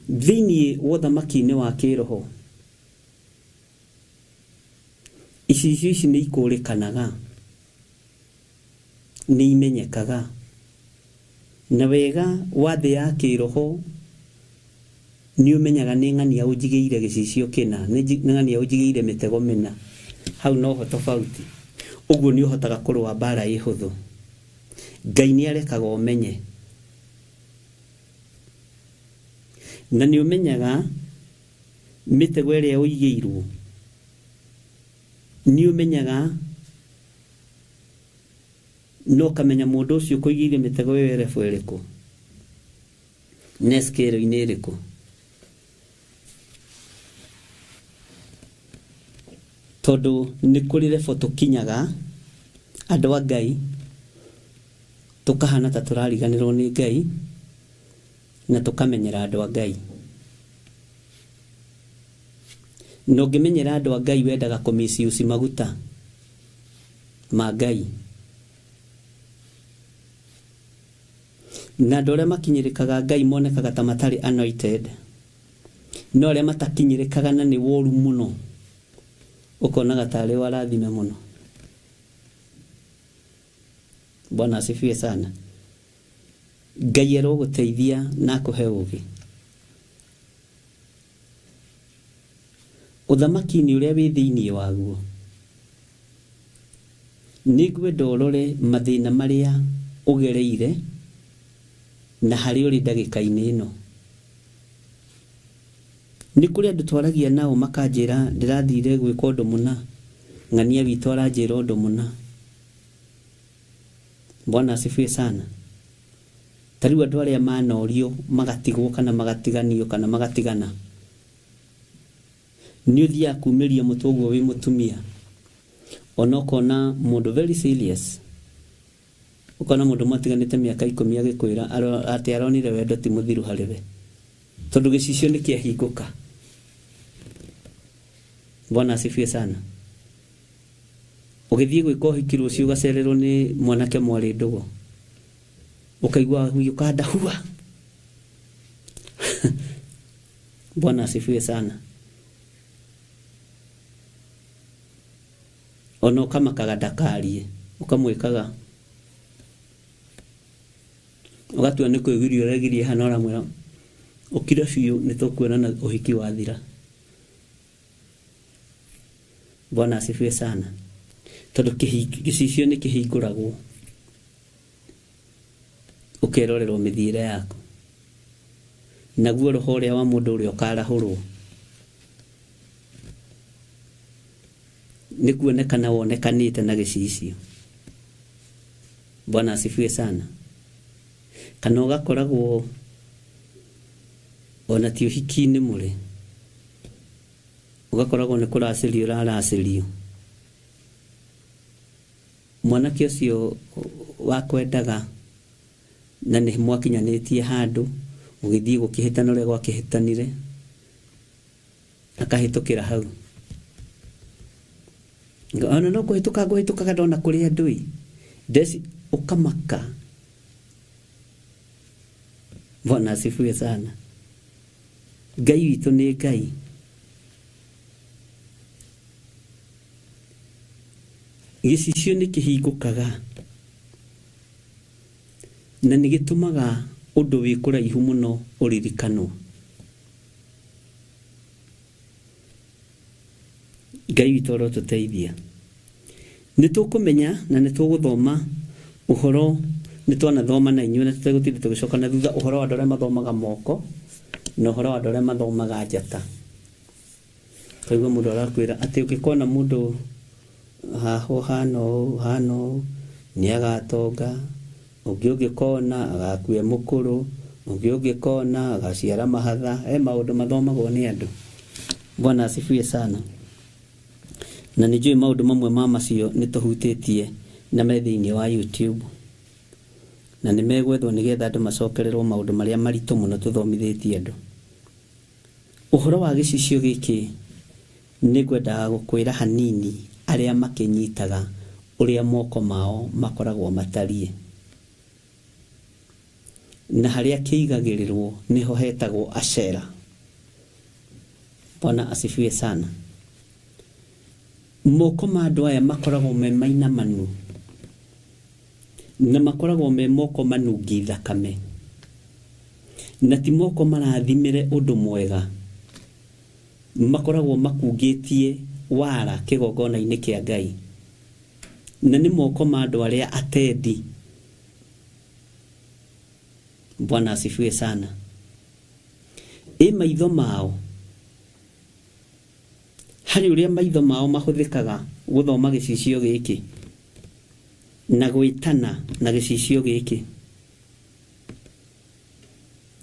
Thĩinĩ wa ũthamaki-inĩ wa kĩroho, icicio ici nĩ ikũrĩkanaga, nĩ imenyekaga, na wega wa thĩ ya kĩroho nĩ ũmenyaga nĩ ng'ania ũnjigĩire gĩcicio kĩna, nĩ ng'ania ũnjigĩire mĩtego mĩna. Hau no ho tofauti. Ũguo nĩ ũhotaga kũrũa mbara ĩhũthũ. Ngai nĩ arekaga ũmenye, na nĩ ũmenyaga mĩtego ĩrĩa ũigĩirwo ni umenyaga no kamenya mundu ucio kuigire mitego werefu eriko neskero ineriko todo ni kuri refo tukinyaga andu a Ngai tukahana ta turariganirwo ni Ngai na tukamenyera andu a Ngai no ngimenyera andu a Ngai wendaga kumisiusi maguta ma Ngai na ndore makinyirikaga Ngai monekaga ta matari anointed no re matakinyirikaga na ni woru muno ukonaga tare warathime muno. Bwana asifiwe sana. Ngai eroguteithia na kuhe ugi. Uthamaki ni uria wi thiini waguo nigwe ndorore mathina maria ugereire na hari uri ndagika-ini ino ni kuri andu twaragia nao makanjira ndirathire gwika undu muna ng'ania witũ aranjira undu muna. Bwana asifiwe sana. Tariu andu aria manorio magatigwo kana magatiganio kana magatigana ni uthia kumiria mutoguo wi mutumia onokona mundu very serious ukona mundu matiganite miaka 10 agikwira ati aronire wendo ti muthiru hariwe tondu gicicio ni kiahinguka. Bwana asifiwe sana. Ugithie gwika uhiki rucio ugacererwo ni mwanake mwari ndugu ukaigwa huyu kada huwa. Bwana asifiwe sana. Ono kama kagadakarie ukamwikaga ugatua ni kwigirio regirie hanora mwira ukira biu ni tukwena na uhiki wathira. Bwana asifiwe sana. Tondu gicicio ni kihinguragwo ukerorerwo mithiire yako naguo roho uria wa mundu uria ukarahurwo ni kuonekana wonekanite na gicicio. Bwana asifiwe sana. Kana ugakoragwo ona ti uhiki-ini muri ugakoragwo ni kuracirio raracirio mwanake ucio wakwendaga na ni mwakinyanitie handu ugithie gukihitana uria gwakihitanire akahitukira hau ona no kuhituka ndona kuri andui desi ukamaka. Bwana asifiwe sana. Ngai witu ni Ngai. Gicicio ni kihingukaga na ni gitumaga undu wi kuraihu muno uririkanwo. Ngai witu rotuteithia. Ni tukumenya na ni tuguthoma uhoro ni twanathoma na inyuĩ na tutegutinde tugicoka na thutha uhoro wa andũ arĩa mathomaga moko na uhoro wa andũ arĩa mathomaga njata. Kaigua mundu arakwira ati ukikona mundu haho hano ni agatonga ungi ugikona agakuya mukuru ungi ugikona agaciara mahatha maundu mathomagwo ni andu. Bwana asifiwe sana. Na nijui maundu mamwe ma macio ni tuhutitie na me thiini wa YouTube na ni megwethwo nigetha andu macokererwo maundu maria maritu muno tuthomithitie andu. Uhoro wa gicicio giki ni ngwendaga gukwira hanini aria makinyitaga uria moko mao makoragwo matarie na haria kiigagirirwo niho hetagwo Ashera. Bwana asifiwe sana. Moko ma andu aya makoragwo me mainamanu na makoragwo me moko manungi thakame na ti moko marathimire undu mwega makoragwo makungitie wara kigongona-ini kia Ngai na ni moko ma andu aria atendi. Bwana asifiwe sana. Maitho mao hari uria maitho mao mahuthikaga guthoma gicicio giki na gwitana na gicicio giki.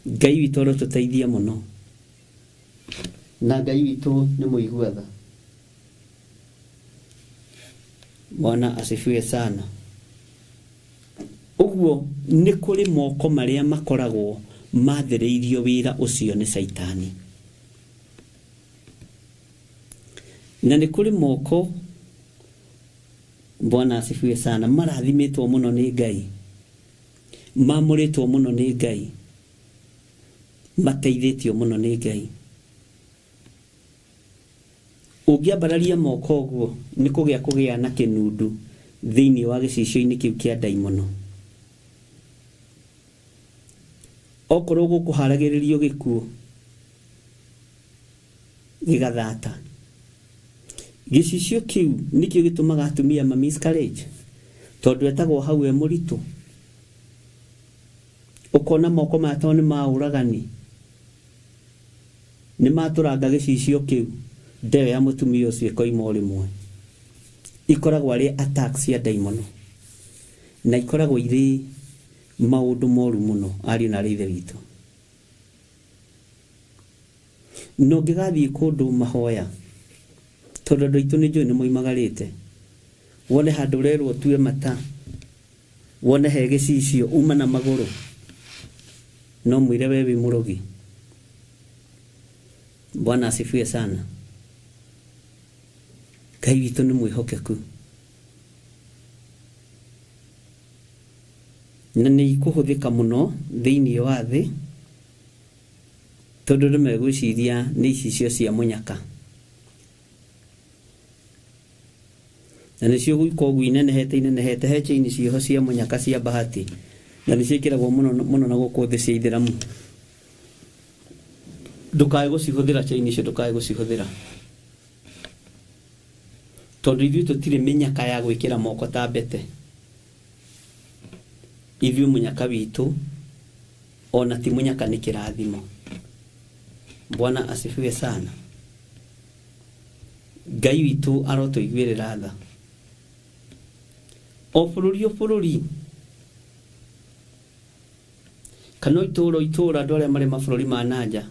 Ngai witũ rotuteithia muno, na Ngai witũ nĩ mũiguatha. Bwana asifiwe sana. Uguo nĩ kũrĩ moko marĩa makoragwo mathereirio wĩra ũcio nĩ Saitani, na nĩ kũrĩ moko, Bwana asifiwe sana, marathimitwo muno nĩ Ngai, mamũrĩtwo muno nĩ Ngai, mateithĩtio muno nĩ Ngai. Ũngĩambararia moko ũguo nĩ kũgĩa na kĩnundu thĩinĩ wa gĩcicio-inĩ kĩu kĩa ndaimono. Okorwo gũkũharagĩrĩrio gĩkuũ gĩgathata, gĩcicio kĩu nĩkĩo gĩtũmaga atumia ma miscarriage, tondũ etagwo hau mũritũ. Ũkona moko matao nĩ maũragani, nĩ matũranga gĩcicio kĩu, ndewe ya mũtumia ũcio ĩkoima rĩmwe. Ikoragwo arĩ attacks cia ndaimono, na ikoragwo irĩ maũndũ moru muno, ariũ na ithe witũ. No ngĩgathiĩ kũndũ mahoya, tondũ andũ aitũ nĩ njũĩ nĩ moimagarĩte, wone handũ ũrerwo tue mata, wone he gĩcicio uma na magũrũ, no mwĩre we wĩ mũrogi. Bwana asifiwe sana. Ngai witũ nĩ mwĩhokeku, na nĩ ikũhũthĩka mũno thĩinĩ wa thĩ, tondũ nĩ megwĩciria nĩ icicio cia mũnyaka, na nĩcio gwĩka ũguo inenehete he chaini cioho cia mũnyaka cia bahati, na nĩ ciĩkĩragwo mũno na gũkũ thĩ cia ithĩramu. Ndũkae gũcihũthĩra chaini icio, ndũkae gũcihũthĩra, tondũ ithuĩ tũtirĩ mĩnyaka ya gwĩkĩra moko ta mbete. Ithuĩ mũnyaka witũ ona ti mũnyaka nĩ kĩrathimo. Bwana asifiwe sana. Ngai witũ arotũiguĩrĩra tha. O bũrũri kana itũũra andũ arĩa marĩ mabũrũri ma nanja,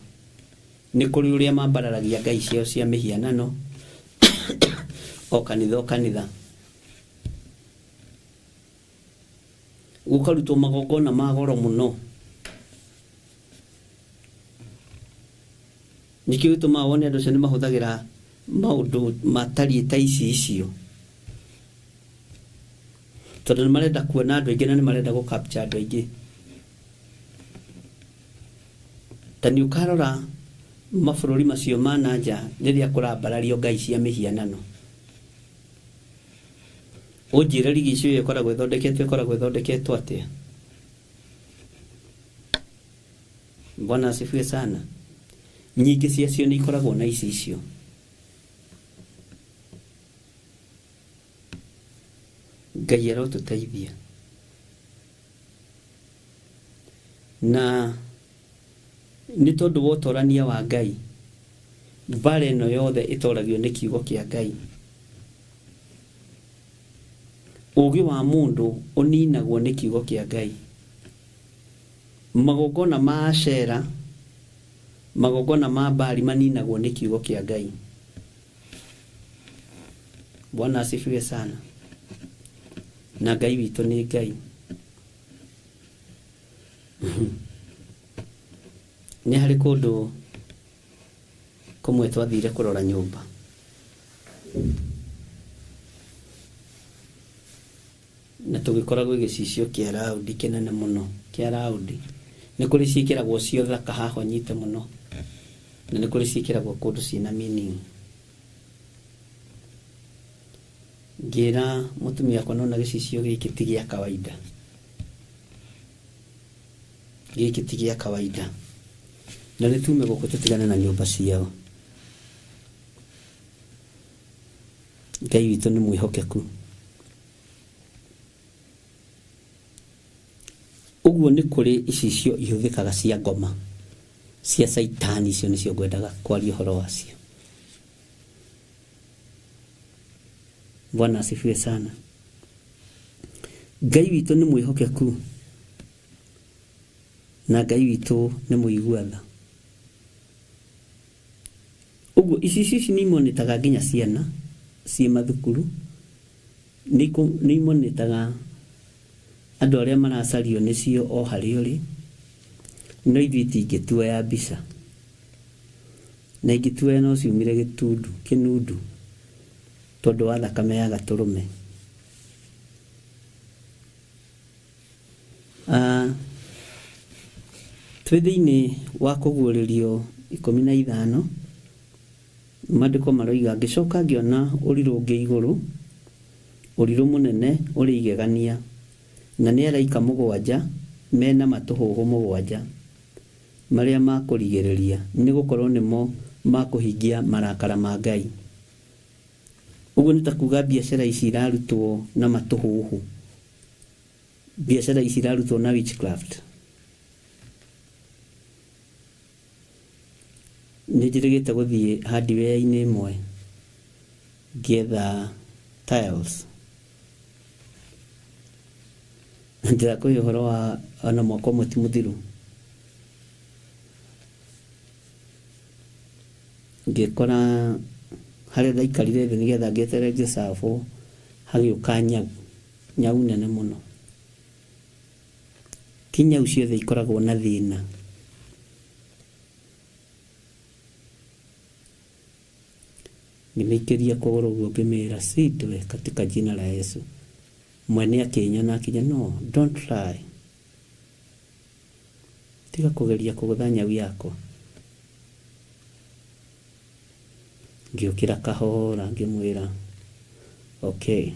nĩ kũrĩ ũrĩa mambararagia ngai ciao cia mĩhianano o kanitha. Gũkarutwo magongona ma goro mũno. Nĩkĩo gĩtũmaga wone andũ acio nĩ mahũthagĩra maũndũ matariĩ ta icio, tondũ nĩ marenda kuona andũ aingĩ na nĩ marenda gũcapture andũ aingĩ. Ta nĩ ũkarora mabũrũri macio ma nanja rĩrĩa kũrambarario ngai cia mĩhianano, ũnjĩre rigicio ĩyo ĩkoragwo ĩthondeketwo atĩa? Bwana asifiwe sana. Nyingĩ ciacio nĩ ikoragwo na icicio. Ngai arotũteithia, na nĩ tondũ wa ũtorania wa Ngai, mbara ĩno yothe ĩtoragio nĩ kiugo kĩa Ngai. Ũũgĩ wa mũndũ ũninagwo nĩ kiugo kĩa Ngai. Magongona ma Ashera, magongona ma Baali maninagwo nĩ kiugo kĩa Ngai. Bwana asifiwe sana. Na Ngai witũ nĩ Ngai. Nĩ harĩ kũndũ kũmwe twathire kũrora nyũmba, na tũgĩkoragwo gĩcicio kĩa raũndi kĩnene mũno, kĩa raũndi. Nĩ kũrĩ ciĩkĩragwo cio thaka haha nyite mũno, na nĩ kũrĩ ciĩkĩragwo kũndũ ciĩna meaning. Ngĩra mũtumia akwa nona gĩcicio gĩkĩ ti gĩa kawaida, gĩkĩ ti gĩa kawaida, na nĩ tume gũkũ tũtigane na nyũmba ciao. Ngai witũ nĩ mwĩhokeku. Ũguo nĩ kũrĩ icicio ihũthĩkaga cia ngoma cia Saitani, icio nĩcio ngwendaga kwaria ũhoro wacio. Bwana asifiwe sana. Ngai witũ nĩ mwĩhokeku na Ngai witũ nĩ mũiguatha. Ũguo ici nĩimonetaga nginya ciana ciĩ mathukuru, nĩimonetaga andũ arĩa maracario nĩcio o harĩa ũrĩ, no ithuĩ itingĩtuoya mbica, na ingĩtuoya no ciumire kĩnundu tondũ wa thakame ya Gatũrũme. Twĩ thĩinĩ wa kũguũrĩrio 15 maandĩko maroiga ngĩcoka ngĩona ũrirũ ũngĩ igũrũ, ũrirũ mũnene ũrĩ igegania, na nĩ araika 7 mena matũhũhũ 7 marĩa makũrigĩrĩria nĩ gũkorwo nĩmo makũhingia marakara ma Ngai. Ũguo nĩ ta kuuga biacara ici irarutwo na matũhũhũ, biacara ici irarutwo na witchcraft. Nĩ njĩrĩgĩte gũthiĩ hardware-inĩ ĩmwe ngĩetha tiles, ndĩrakũhe ũhoro wa ona mwaka ũmwe ti mũthiru, ngĩkora harĩa ndaikarire thĩ nĩgetha ngĩeterere Jesafũ hagĩũka nyau nene mũno. Ti nyau ciothe ikoragwo na thĩna, nimeikeria kũgũrũ guo ngĩmĩra sidwe katika jina la Yesu. Mwene akĩnyona akinya, no, don't try, tiga kũgeria kũgũtha nyau yakwa. Ngĩũkĩra kahora ngĩmwĩra okay,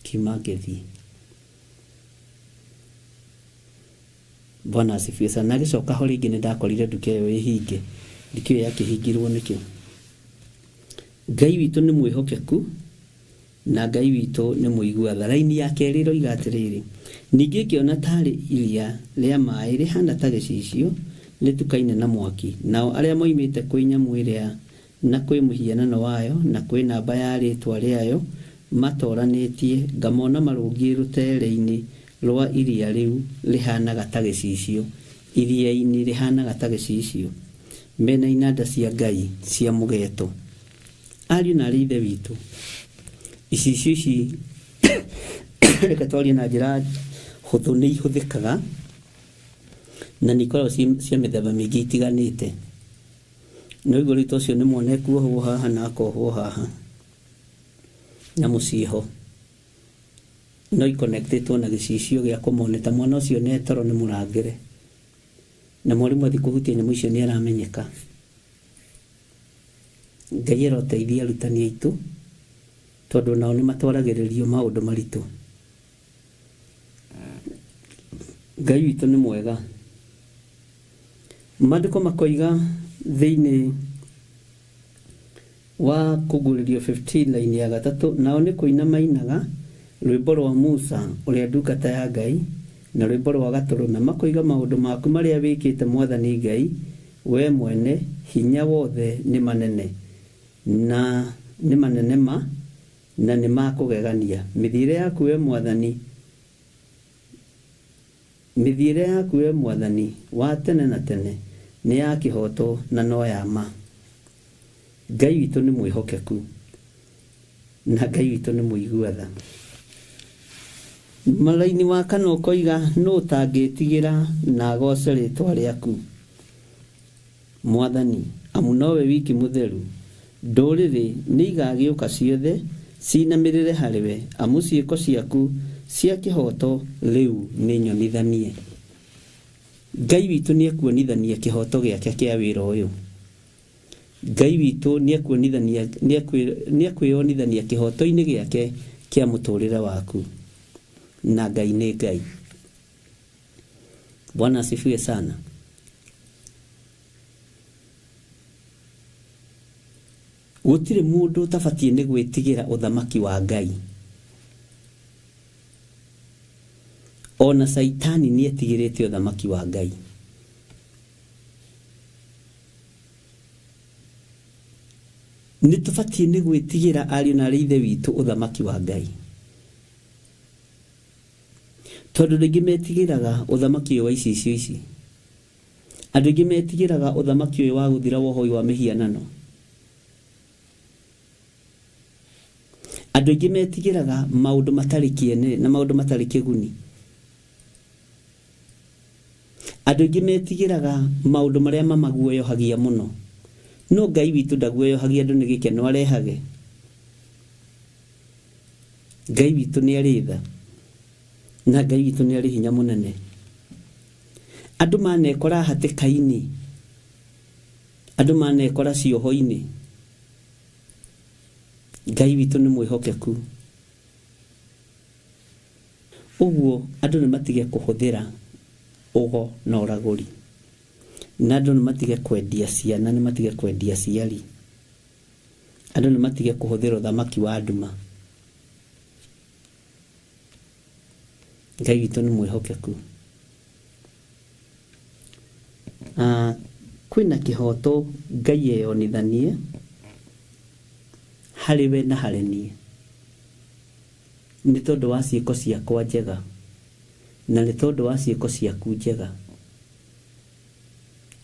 kiuma ngĩthiĩ. Bwana asifiwe sana. Nagĩcoka ho rĩngĩ nĩndakorire nduka ĩyo ĩhinge, ndikĩũĩ yakĩhingirwo nĩkĩ. Ngai witũ nĩ mwĩhokeku na Ngai witũ nĩ mũiguatha. Raini ya kerĩ roiga atĩrĩrĩ, ningĩ ngĩona tarĩ iria rĩa maĩ rĩhana ta gĩcicio rĩtukaine na mwaki, nao arĩa moimĩte kwĩ nyamũ ĩrĩa na kwĩ mũhianano wayo na kwĩ namba ya rĩtwa rĩayo matoranĩtie, ngamona marũngiĩ rũtere-inĩ rwa iria rĩu rĩhanaga ta gĩcicio, iria-inĩ rĩhanaga ta gĩcicio, mena inanda cia Ngai cia mũgeeto. Ariũ na aarĩ a Ithe witũ, icicio ici reke twarie na njĩra hũthũ, nĩ ihũthĩkaga na nĩ ikoragwo cia mĩthemba mĩingĩ itiganĩte. No igũrũ rĩtũ ũcio nĩ mwone kuohwo haha na akohwo haha, nyamũ ciĩho no ikonectĩtwo na gĩcicio gĩa kũmoneta mwana ũcio nĩ toro nĩ mũrangĩre, na mwarimũ athi kũhutia nyamũ icio nĩ aramenyeka. Ngai aroteithia arutani aitũ tondũ nao nĩ matwaragĩrĩrio maũndũ maritũ. Ngai witũ nĩ mwega. Maandĩko makoiga thĩinĩ wa kũguũrĩrio 15 laini ya 3, nao nĩ kũina mainaga rwĩmbo rwa Musa ũrĩa ndungata ya Ngai na rwĩmbo rwa Gatũrũme, makoiga maũndũ maku marĩa wĩkĩte Mwathani Ngai we mwene hinya wothe nĩ manene na nĩ manene ma na nĩ makũgegania. Mĩthiĩre yaku we Mwathani, mĩthiĩre yaku we Mwathani wa tene na tene nĩ ya kĩhoto na no ya ma. Ngai witũ nĩ mwĩhokeku na Ngai witũ nĩ mũiguatha. Malaini wa kana ũkoiga nũ ũtangĩtigĩra na agoce rĩtwa rĩaku Mwathani, amu nowe wiki mũtheru. Ndũrĩrĩ nĩ igagĩũka ciothe cinamĩrĩre harĩwe, amu ciĩko ciaku cia kĩhoto rĩu nĩ nyonithanie. Ngai witũ nĩ ekuonithania kĩhoto gĩake kĩa wĩra ũyũ. Ngai witũ nĩ ekwĩonithania kĩhoto-inĩ gĩake kĩa mũtũrĩre waku, na Ngai nĩ Ngai. Bwana asifiwe sana. Gũtirĩ mũndũ ũtabatiĩ nĩ gwĩtigĩra ũthamaki wa Ngai. Ona Saitani nĩ etigĩrĩte ũthamaki wa Ngai. nitubatie ni gwitigira ari na rithe witu uthamaki wa Ngai tondu ningi metigiraga uthamaki wa ici andu ingi metigiraga uthamaki wa guthira wohoi wa mihianano andu ingi metigiraga maundu matari kiene na maundu matari kiguni andu ingi metigiraga maundu maria mamaguoyohagia muno no Ngai witu ndaguoyohagia andu ni gikeno arehage Ngai witu ni aritha na Ngai witu ni ari hinya munene andu manekora hatikaini andu manekora cioho-ini Ngai witu ni mwihokeku uguo andu ni matige kuhuthira ugo na uraguri na andu ni matige kwendia ciana ni matige kwendia ciari andu ni matige kuhuthira uthamaki wa nduma Ngai witu ni mwihokeku kwina kihoto Ngai eyonithanie hariwe na harenie ni tondu wa ciiko ciakwa njega na ni tondu wa ciiko ciaku njega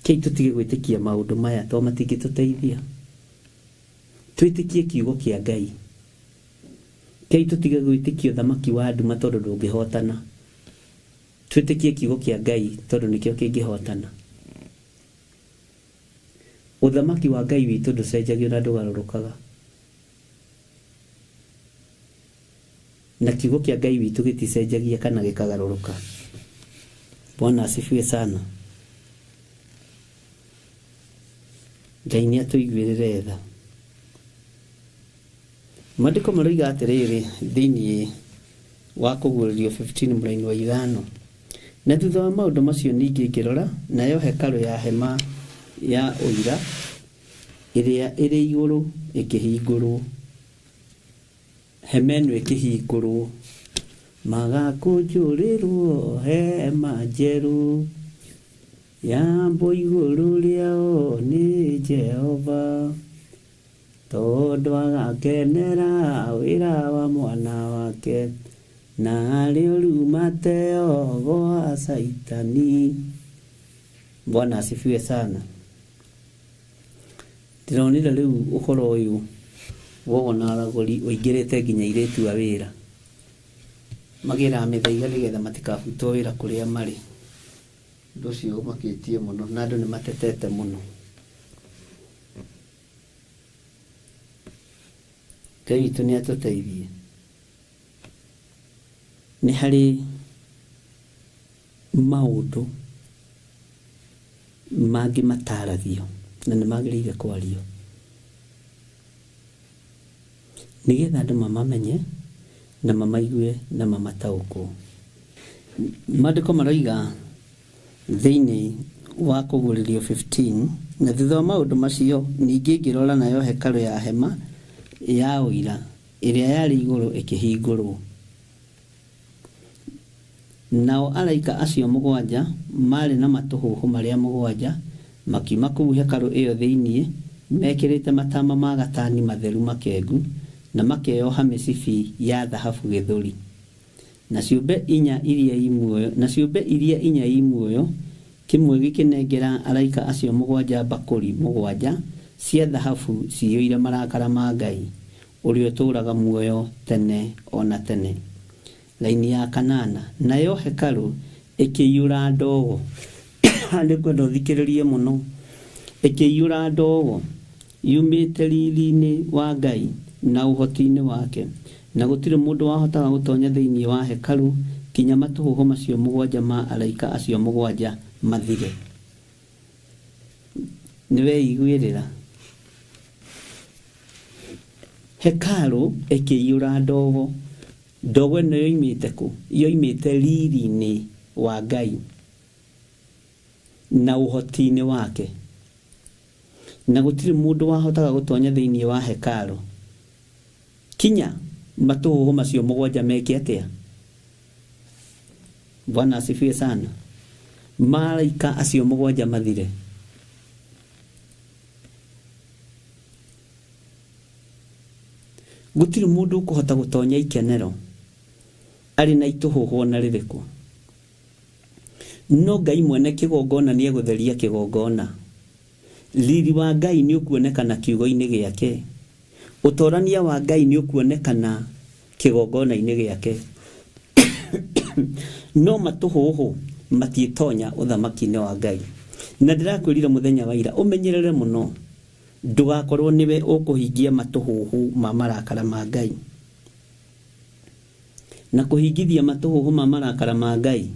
kei tutige gwitikia maundu maya to matingituteithia twitikie kiugo kia Ngai kei tutige gwitikia uthamaki wa nduma tondu ndungihotana twitikie kiugo kia Ngai tondu nikio kingihotana uthamaki wa Ngai witu nducenjagio na ndugarurukaga na kiugo kia Ngai witu giticenjagia kana gikagaruruka Bwana asifiwe sana Ngai ni atuiguirire tha Maandiko maroiga atiriri thiini wa kuguririo 15 muraini wa 5 na thutha wa maundu macio ningi ngirora nayo hekalu ya hema ya uira iria iri iguru ikihingurwo hemenu ikihingurwo magakunjurirwo hema njeru yambo iguru riao ni Jehova tondu agakenera wira wa mwana wake na rio rumateo gwa Saitani. Bwana asifiwe sana. Ndironire riu ukoro uyu wona araguri uingirite nginya iretu a wira magira mithaiga nigetha matikabutwo wira kuria mari nducio makitie muno na andu ni matetete muno Ngai witu ni atuteithie ni hari maundu mangi matarathio na ni magirire kwario nigetha andu mamamenye na mamaigue na mamatauko Maandiko maroiga thiini wa kuguririo 15 na thutha wa maundu macio ningi ngirora nayo hekalu ya hema ya uira iria yari iguru ikihingurwo nao araika acio mugwanja mari na matuhuhu maria mugwanja makima kuu hekalu iyo thiini mekirite matama ma gatani matheru makengu na makeyoha micibi ya thahabu githuri na ciumbe inya iria imuoyo kimwe gikinengera araika acio mugwanja bakuri mugwanja cia thahabu ciyoire marakara ma Ngai urio turaga muoyo tene ona tene. Laini ya kanana nayo hekalu ikiyura ndogo andiko ndothikiririe muno ikiyura ndogo yumite riri-ini wa Ngai na uhoti-ini wake na gutire mundu wahotaga gutonya thiini wa hekalu kinya matuhuho macio mugwanja ma araika acio mugwanja mathire. Niwe iguirira hekalu ikiyura ndogo no yoimite ku yoimite riri-ini wa Ngai na uhoti-ini wake na gutire mundu wahotaga gutonya thiini wa hekalu kinya matuhuho macio mugwanja meke atia. Bwana asifiwe sana. Malaika acio mugwanja mathire gutiri mundu ukuhota gutonya ikenero ari na ituhuhwo na ririko no Ngai mwene kigongona ni egutheria kigongona riri wa Ngai ni ukuonekana kiugo-ini giake utorania wa Ngai ni ukuonekana kigongona-ini giake no matuhuhu matitonya uthamaki-ini wa Ngai na ndirakwirira muthenya wa ira umenyerere muno ndugakorwo niwe ukuhingia matuhuhu ma marakara ma Ngai na kuhingithia matuhuhu ma marakara ma Ngai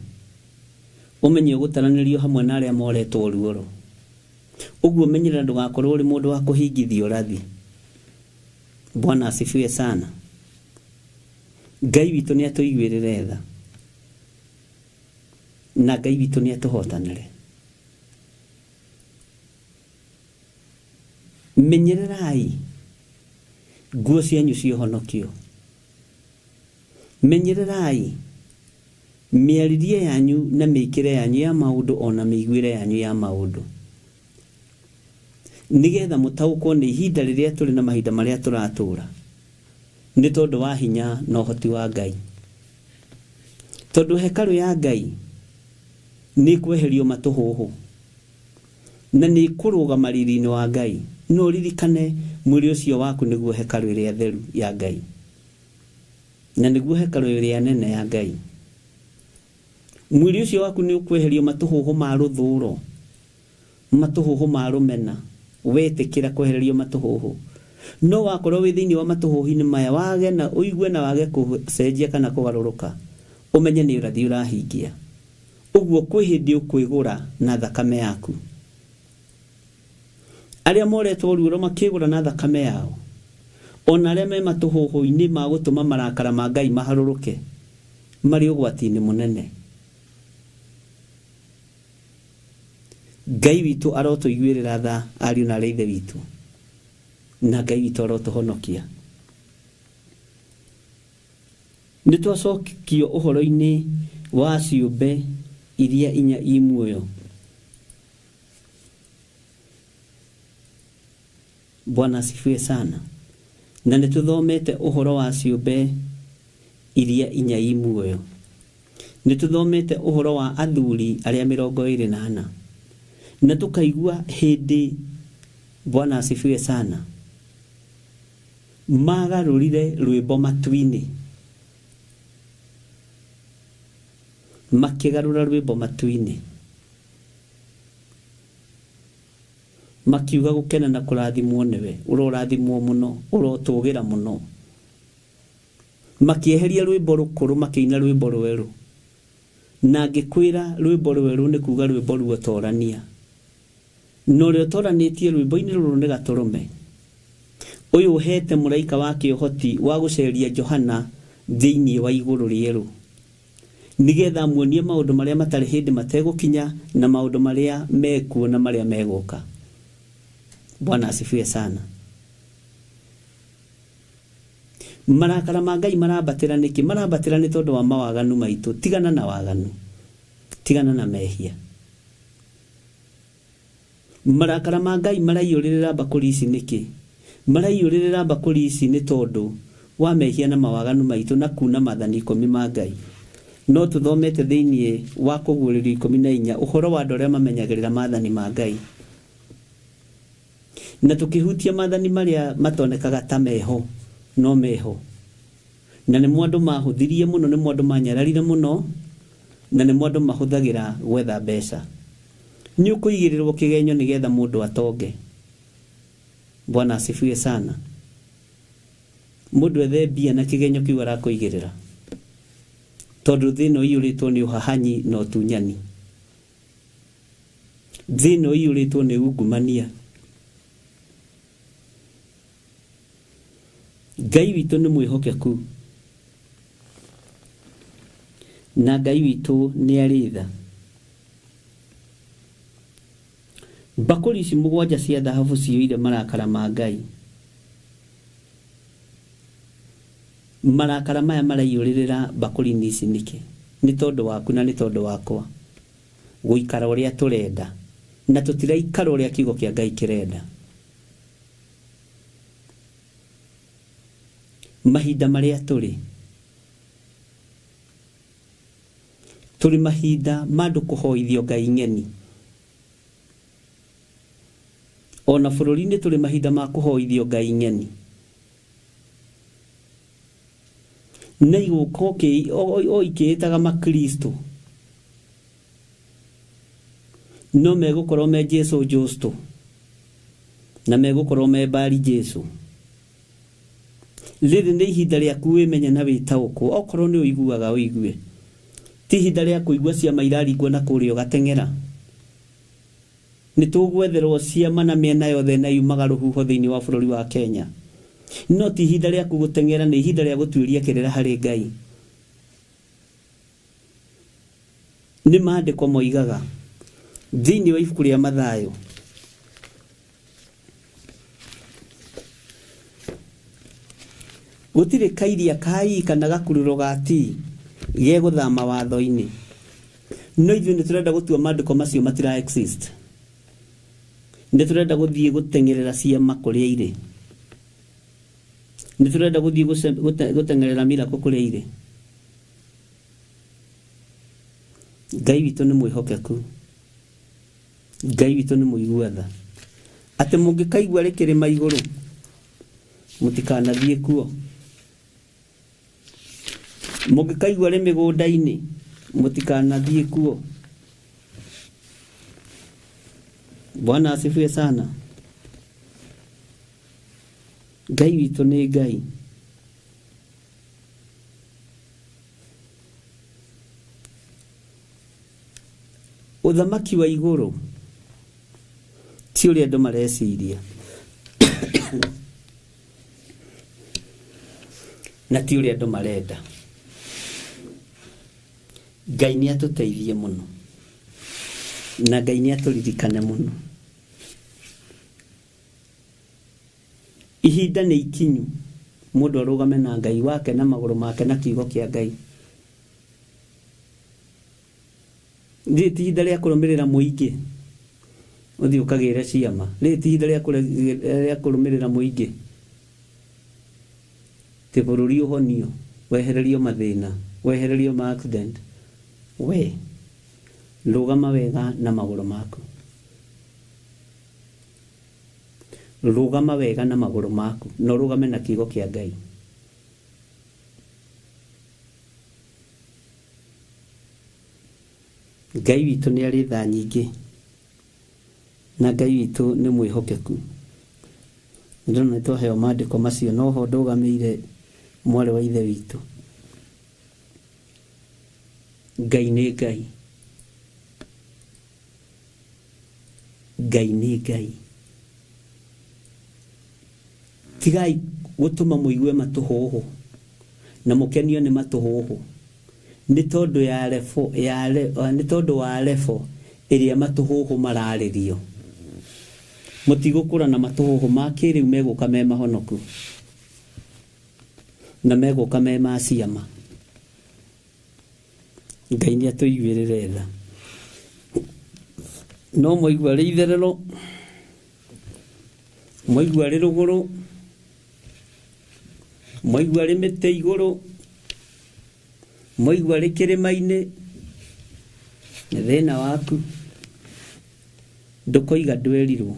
umenye gutaranirio hamwe na aria moretwo ruoro uguo menyerera ndugakorwo uri mundu wa kuhingithio rathi. Bwana asifiwe sana. Ngai witu ni atuiguirire tha na Ngai witu ni atuhotanire. Menyererai nguo cianyu ciohonokio. Menyererai miaririe yanyu na mikire yanyu ya maundu ona miguire yanyu ya maundu nigetha mutaukwo ni ihinda riria turi na mahinda maria turatura ni tondu wa hinya na uhoti wa Ngai. Tondu hekalu ya Ngai ni kweherio matuhuhu na ni kuruga mariri-ini wa Ngai. No ririkane mwiri ucio waku niguo hekalu iria theru ya Ngai na niguo hekalu iria nene ya Ngai. Mwiri ucio waku ni ukweherio matuhuhu ma ruthuro, matuhuhu ma rumena, wetikira kweherio matuhuhu. No wakorwo wi thiini wa matuhuhu-ini maya wage na uigue na wage kucenjia kana kugaruruka, umenye ni urathi urahingia. Uguo kwi hindi ukwigura na thakame yaku. Aria moretwo ruoro makigura na thakame yao, ona aria me matuhuhu-ini ma gutuma marakara ma Ngai maharuruke, mari ugwati-ini munene. Ngai witu arotuiguirira tha ariu na aithe witu na Ngai witu arotuhonokia. Nitwacokio uhoro-ini wa ciumbe iria inya i muoyo. Bwana asifiwe sana. Na nituthomete uhoro wa ciumbe iria inya i muoyo. Nituthomete uhoro wa athuri aria 24 na tukaigua hindi, Bwana asifiwe sana, magarurire rwimbo matu-ini, makigarura rwimbo matu-ini, makiuga gukena na kurathimwo niwe, urorathimwo muno, urotugira muno. Makieheria rwimbo rukuru makiina rwimbo rweru, na ngikwira rwimbo rweru ni kuga rwimbo ruotorania. No rio toranitie rwimbo-ini ruru ni gaturume. Uyu uhete muraika wake uhoti wa guceria Johana thiini wa iguru rieru, nigetha muonie maundu maria matari hindi mategukinya na maundu maria mekuo na maria meguka. Bwana asifiwe sana. Marakara ma Ngai marabatira niki? Marabatira ni tondu wa mawaganu maitu. Tigana na waganu, tigana na mehia. Marakara ma Ngai maraiyuririra bakuri ici niki? Maraiyuririra bakuri ici ni tondu wa mehia na mawaganu maitu na kuna mathani 10 ma Ngai. No tuthomete thiini wa kuguririo 14 uhoro wa andu aria mamenyagirira mathani ma Ngai, na tukihutia mathani maria matonekaga ta meho no meho, na ni mwandu mahuthirie muno, ni mwandu manyararire muno, na ni mwandu mahuthagira gwetha mbeca. Ni ukuigirirwo kigenyo nigetha mundu atonge. Bwana asifiwe sana. Mundu ethe mbia na kigenyo kiu arakuigirira, tondu thino iyuritwo ni uhahanyi na utunyani, thino iyuritwo ni ungumania. Ngai witu ni mwihokeku, na Ngai witu ni aritha. Bakuri ici 7 cia thahabu cioire marakara ma Ngai. Marakara maya maraiyuririra bakuri ici niki? Ni tondu waku na ni tondu wakwa guikara uria turenda, na tutiraikara uria kiugo kia Ngai kirenda. mahinda maria turi mahinda mandu kuhoithio Ngai ng'eni. Ona bururi-ini turi mahinda ma kuhoithio Ngai ng'eni. Na iguko ikiitaga makristo no megukorwo me Jesu justo na megukorwo me bari Jesu. Riri ni ihinda riaku wimenya na witaũkwo, okorwo ni uiguaga uigue. Ti ihinda ria kuigua ciama iraringwo na kuria ugateng'era. Ni tugwetherwo ciama na miena yothe na yumaga ruhuho thiini wa bururi wa Kenya. No ti ihinda ria guteng'era, ni ihinda ria gutuiria kirera hari Ngai. Ni maandiko moigaga thiini wa ibuku ria Mathayo gutire kairia kai kana gakururo gati ge guthama watho-ini. No ithuĩ nĩ turenda gutua maandiko macio matira exist. Nĩ turenda guthii guteng'erera ciama kuria ire. Nĩ turenda guthii guteng'erera miracle kuria ire. Ngai witũ nĩ mwĩhokeku. Ngai witũ nĩ mũiguatha. Atĩ mũngĩkaigua rĩkĩrĩma igũrũ mũtikanathiĩ kuo. Mũngĩkaigua rĩ mĩgũnda-inĩ mũtikanathiĩ kuo. Bwana asifiwe sana. Ngai witũ nĩ Ngai. Uthamaki wa igũrũ ti ũrĩa andũ mareciria na ti ũrĩa andũ marenda. Ngai nĩ atũteithie mũno na Ngai nĩ atũririkane mũno. Ihinda nĩ ikinyu mũndũ arũgame na Ngai wake na magũrũ make na kiugo kĩa Ngai. Rĩrĩ ti ihinda rĩa kũrũmĩrĩra mũingĩ ũthiĩ ũkagĩre ciama. Rĩrĩ ti ihinda rĩa kũrũmĩrĩra mũingĩ tĩ bũrũri ũhonio, wehererio mathĩna, wehererio ma accident. We rũgama wega na magũrũ maku. Rũgama wega na magũrũ maku na rũgame na kiugo kĩa Ngai. Ngai witũ nĩ arĩ tha nyingĩ na Ngai witũ nĩ mwĩhokeku. Ndĩrona nĩ twaheo maandĩko macio no ho ndũgamĩire mwarĩ wa ithe witũ. Ngai nĩ Ngai. Ngai nĩ Ngai. Tigai gũtũma mũigue matũhũhũ na mũkenio nĩ matũhũhũ. Nĩ tondũ nĩ tondũ wa level ĩrĩa matũhũhũ mararĩrio. Mũtigũkũra na matũhũhũ ma kĩrĩu megũka me mahonoku na megũka me ma ciama. Ngai nĩ atũiguĩrĩre tha. No mwaigua rĩ itherero, mwaigua rĩ rũgũrũ, mwaigua rĩ mĩtĩ igũrũ, mwaigua rĩ kĩrĩma-inĩ, nĩ thĩna waku. Ndũkoiga ndwerirwo.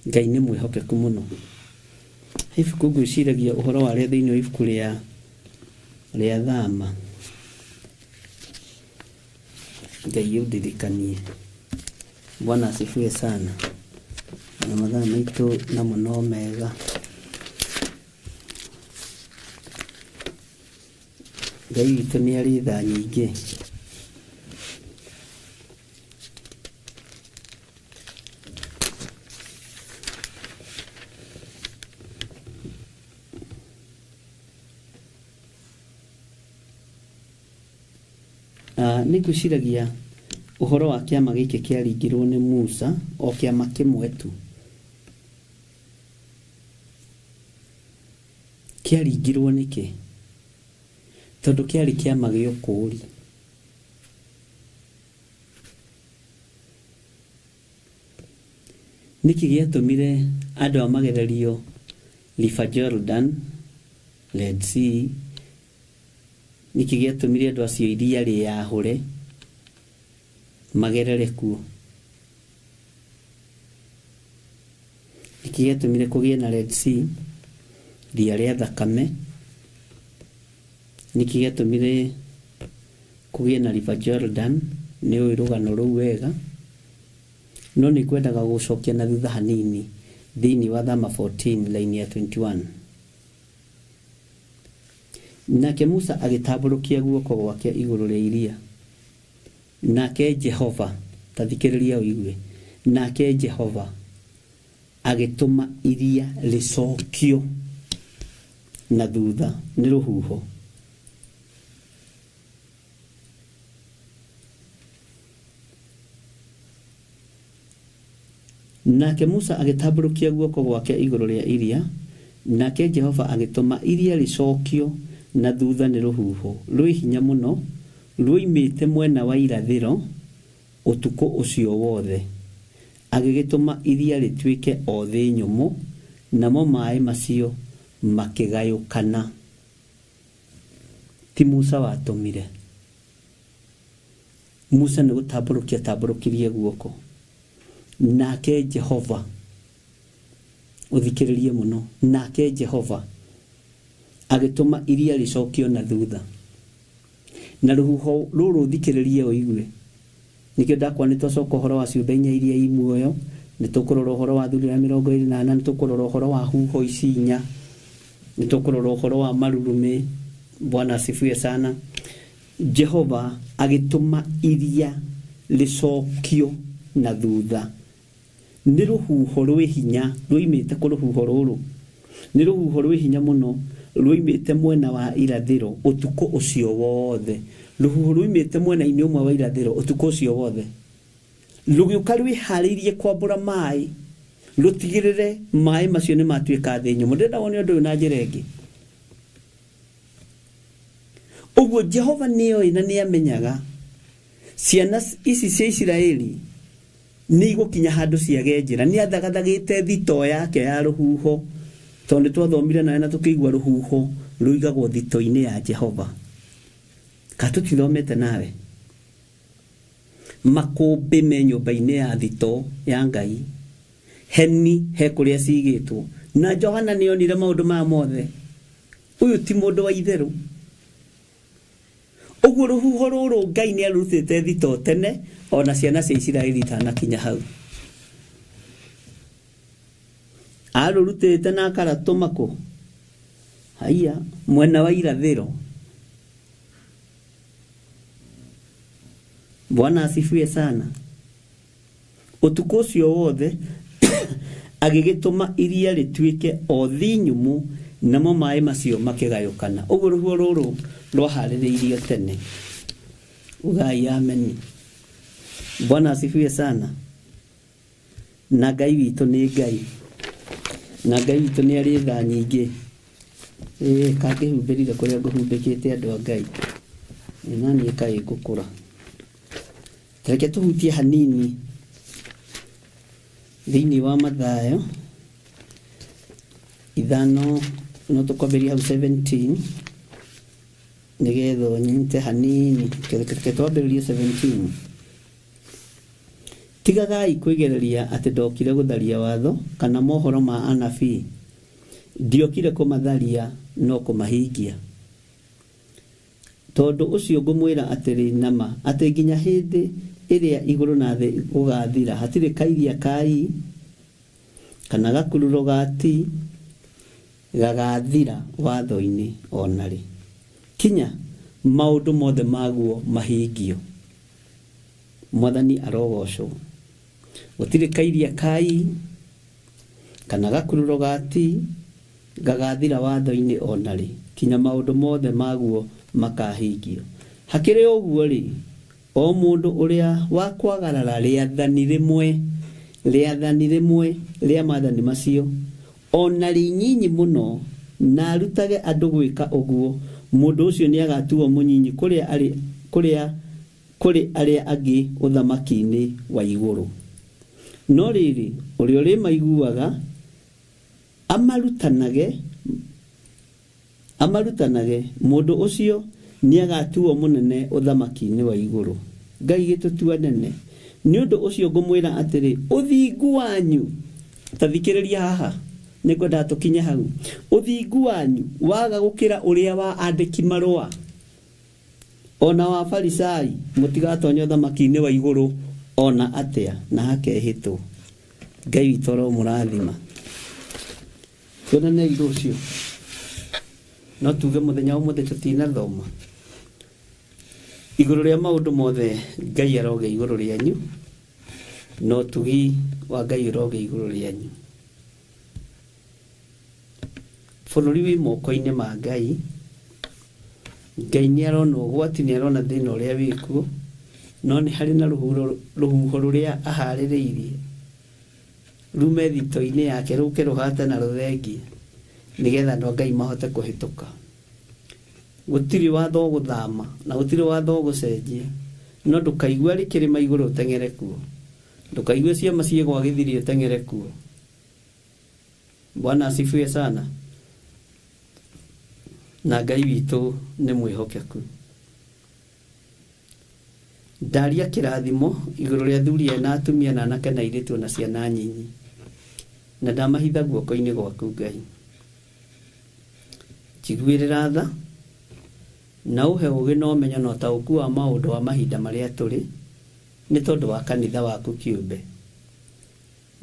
Ngai nĩ mwĩhokeku mũno. Ibuku ngwĩciragia ũhoro warĩo thĩinĩ wa ibuku rĩa Thama. Ngai ũndirikanie. Bwana asifiwe sana. Na mathaa maitũ namo no mega. Ngai witũ nĩ arĩ tha nyingĩ. Nĩ ngwĩciragia ũhoro wa kĩama gĩkĩ kĩaringirwo nĩ Musa o kĩama kĩmwe tu. Kĩaringirwo nĩkĩ? Tondũ kĩarĩ kĩama gĩa ũkũũri. Nĩkĩ gĩatũmire andũ a magererio River Jordan, Red Sea, niki gĩatũmire andũ acio iria rĩahũre magerere kuo. Niki gĩatũmire kũgĩe na Red Sea, ria rĩa thakame. Niki gĩatũmire kũgĩe na River Jordan, nĩ ũĩ rũgano rũu wega. No nĩ kwendaga gũcokia na thutha hanini thĩinĩ wa Thama 14 line ya 21. Nake Musa agĩtambũrũkia guoko gwake igũrũ rĩa iria. Nake Jehova, tathikĩrĩria ũigue, nake Jehova agĩtũma iria rĩcokio na thutha nĩ rũhuho. Nake Musa agĩtambũrũkia guoko gwake igũrũ rĩa iria, nake Jehova agĩtũma iria rĩcokio na thutha nĩ rũhuho rwĩ hinya mũno rwoimĩte mwena wa irathĩro ũtukũ ũcio wothe. Agĩgĩtũma iria rĩtuĩke o thĩ nyũmũ, namo maĩ macio makĩgayũkana. Ti Musa watũmire. Musa nĩ gũtambũrũkia tambũrũkirie guoko. Nake Jehova, ũthikĩrĩrie mũno, nake Jehova agĩtũma iria rĩcokio na thutha. Na rũhuho rũrũ thikĩrĩrie ũigue. Nikĩo ndakwa nĩ twacoka ũhoro wa ciũmbe inya iria i muoyo, nĩ tũkũrora ũhoro wa thurira 28, nĩ tũkũrora ũhoro wa huho ici inya, nĩ tũkũrora ũhoro wa marurumĩ. Bwana asifiwe sana. Jehova agĩtũma iria rĩcokio na thutha. Nĩ rũhuho rwĩ hinya rwoimĩte kũ rũhuho rũrũ. Nĩ rũhuho rwĩ hinya mũno rwoimĩte mwena wa irathĩro ũtukũ ũcio wothe. Rũhuho rwoimĩte mwena-inĩ ũmwe wa irathĩro ũtukũ ũcio wothe. Rũgĩũka rwĩharĩirie kwambũra maĩ, rũtigĩrĩre maĩ macio nĩ matuĩka thĩ nyũmũ. Ndĩrenda wone ũndũ ũyũ na njĩra ĩngĩ. Ũguo Jehova nĩoĩ na nĩamenyaga ciana ici cia Isiraeli nĩ igũkinya handũ ciage njĩra. Nĩ athagathagĩte thito yake ya rũhuho, tondũ twathomire nawe na tũkĩigua rũhuho rũigagwo thito-inĩ ya Jehova. Ka tũtithomete nawe makũmbĩ me nyũmba-inĩ ya thito ya Ngai, heni he kũrĩa cigĩtwo. Na Johana nĩonire maũndũ maya mothe. Ũyũ ti mũndũ wa itherũ. Ũguo rũhuho rũrũ Ngai nĩ arutĩte thito tene, ona ciana cia Isiraeli itanakinya hau. Arũrutĩte na akaratũma kũ? Haiya, mwena wa irathĩro. Bwana asifiwe sana. Ũtukũ ũcio wothe agĩgĩtũma iria rĩtuĩke o thĩ nyũmũ, namo maĩ macio makĩgayũkana. Ũguo rũhuho rũrũ rwaharĩrĩirio tene. Ugai ameni. Bwana asifiwe sana. Na Ngai witũ nĩ Ngai. Na Ngai witũ nĩ arĩ tha nyingĩ. Kangĩhumbĩrire kũrĩa ngũhumbĩkĩte andũ a Ngai. Nani kaĩ ngũkũra. Reke tũhutie hanini thĩinĩ wa Mathayo 5, no tũkwambĩrĩria hau 17 nĩgetha ũnyite hanini. Reke twambĩrĩrie 17. Tigagai kwĩgereria atĩ ndokire gũtharia watho kana mohoro ma anabii. Ndiokire kũmatharia no kũmahingia. Tondũ ũcio ngũmwĩra atĩrĩ nama, atĩ nginya hĩndĩ ĩrĩa igũrũ na thĩ gũgathira, hatirĩ kairia kai kana gakururo gati gagathira watho-inĩ onarĩ. Kinya maũndũ mothe maguo mahingio. Mwathani arogocwo. Gũtirĩ kairia kai kana gakururo gati gagathira watho-inĩ onarĩ. Kinya maũndũ mothe maguo makahingio. Hakĩrĩ ũguo rĩ, o mũndũ ũrĩa wakwagarara rĩathani rĩmwe rĩa maathani macio, ona rĩnyinyi mũno, na arutage andũ gwĩka ũguo, mũndũ ũcio nĩ agatuo mũnyinyi kũrĩ arĩa angĩ ũthamaki-inĩ wa igũrũ. No rĩrĩ, ũrĩa ũrĩmaiguaga amarutanage mundu ucio ni agatuo munene uthamaki-ini wa iguru. Ngai gitutua nene ni undu ucio ngumwira atiri uthingu wanyu tathikiriria haha nikwenda tukinye hau. Uthingu wanyu waga gukira uria wa andiki marua ona wa Farisai mutigatonya uthamaki-ini wa iguru ona atia na hakehitwo. Ngai witoro murathima tuonane indo cio no tuge muthenya umwe tutina thoma iguru ria maundu mothe. Ngai aroge iguru rianyu no tugi wa Ngai aroge iguru rianyu. Bururi wi moko-ini ma Ngai. Ngai ni arona ugwati, ni arona thina uria wikuo, no ni hari na ruhuho ruria ahaririirie rume thito-ini yake ruke ruhata na ruthengie nigetha no Ngai mahote kuhituka. Gutiri watho guthama na gutiri watho gucenjia, no ndukaigua rikirima iguru tengere kuo, ndukaigue ciama cie gwa githiri tengere kuo. Bwana asifiwe sana. Na Ngai witu ni mwihokeku. Ndaria kirathimo iguru ria thuri na atumia na anake na iritu na ciana nyinyi, na ndamahitha guoko-ini gwaku Ngai. Njiguirira tha na uhe ugi na umenyo na utauku wa maundu wa mahinda maria turi ni tondu wa kanitha waku kiumbe.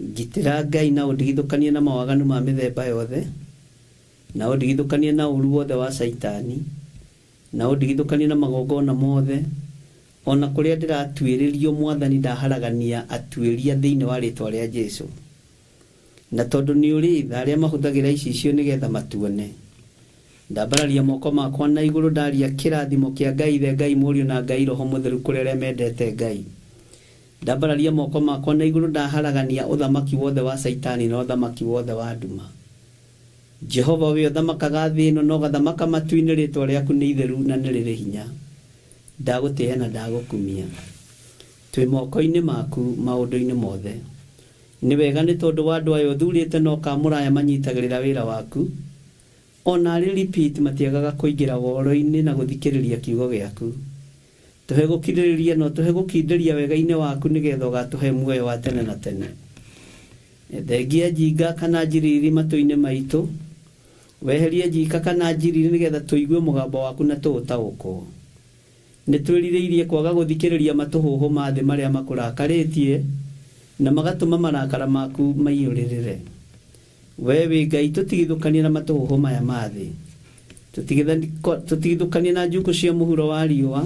Ngitira Ngai na undigithukanie na mawaganu ma mithemba yothe, na undigithukanie na uru wothe wa Saitani, na undigithukanie na magongona mothe ona kuria ndiratuiririo Mwathani ndaharagania atuiria thiini wa ritwa ria Jesu. Na tondu ni uri aria mahuthagira icio nigetha matuone, ndambararia moko makwa na iguru ndaria kirathimo kia Ngai the Ngai Mũriũ na Ngai Roho Mũtheru kuri aria mendete Ngai. Ndambararia moko makwa na iguru ndaharagania uthamaki wothe wa Saitani na uthamaki wothe wa nduma. Jehova we uthamakaga thĩ ĩno no gathamaka matu-inĩ ritwa riaku ni itheru na ni riri hinya. Ndagutihe na ndagukumia twi moko-ini maku maundu-ini mothe. Ni wega ni tondu wa andu aya uthurite no kamuraya manyitagirira wira waku, ona ari repeat matiagaga kuingira woro-ini na guthikiriria kiugo giaku. Tuhe gukiririria no tuhe gukinderia wega-ini waku nigetha ugatuhe muoyo wa tene na tene. Thengia jinga kana njiriri matu-ini maitu, weherie njika kana njiriri nigetha tuigue mugambo waku na tuutaũkwo. Ni twiririirie kwaga guthikiriria matuhuhu ma thĩ maria makurakaritie na magatuma marakara maku maiyuririre. We wi Ngai tutigithukanie na matuhuhu maya ma thĩ, tutigithukanie na njuku cia muhuro wa riũa,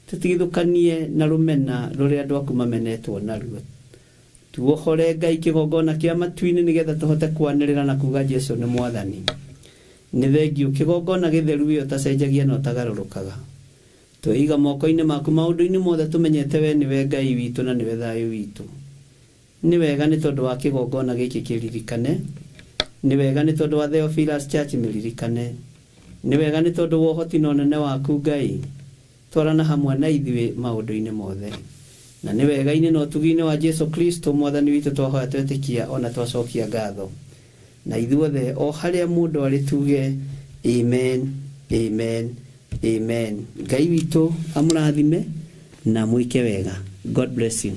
tutigithukanie na rumena ruria andu aku mamenetwo naruo. Tuohore Ngai kigongona kia matu-ini nigetha tuhote kwanirira na kuga Jesu ni Mwathani. Ni thengio kigongona githeru io tacenjagia no tagarurukaga. Tuiga moko-ini maku maundu-ini mothe tumenyete we niwe Ngai witu na niwe thayu witu. Ni wega ni tondu wa kigongona giki kiririkane, ni wega ni tondu wa Theophilus Church miririkane, ni wega ni tondu wa uhoti na unene waku Ngai twarana hamwe na ithuĩ maundu-ini mothe. Na ni wega-ini na utugi-ini wa Jesu Kristo Mwathani witu twahoya twetikia ona twacokia ngatho. Na ithuothe o haria mundu ari tuge amen, amen, amen. Ngai witu amurathime na mwike wega. God bless you.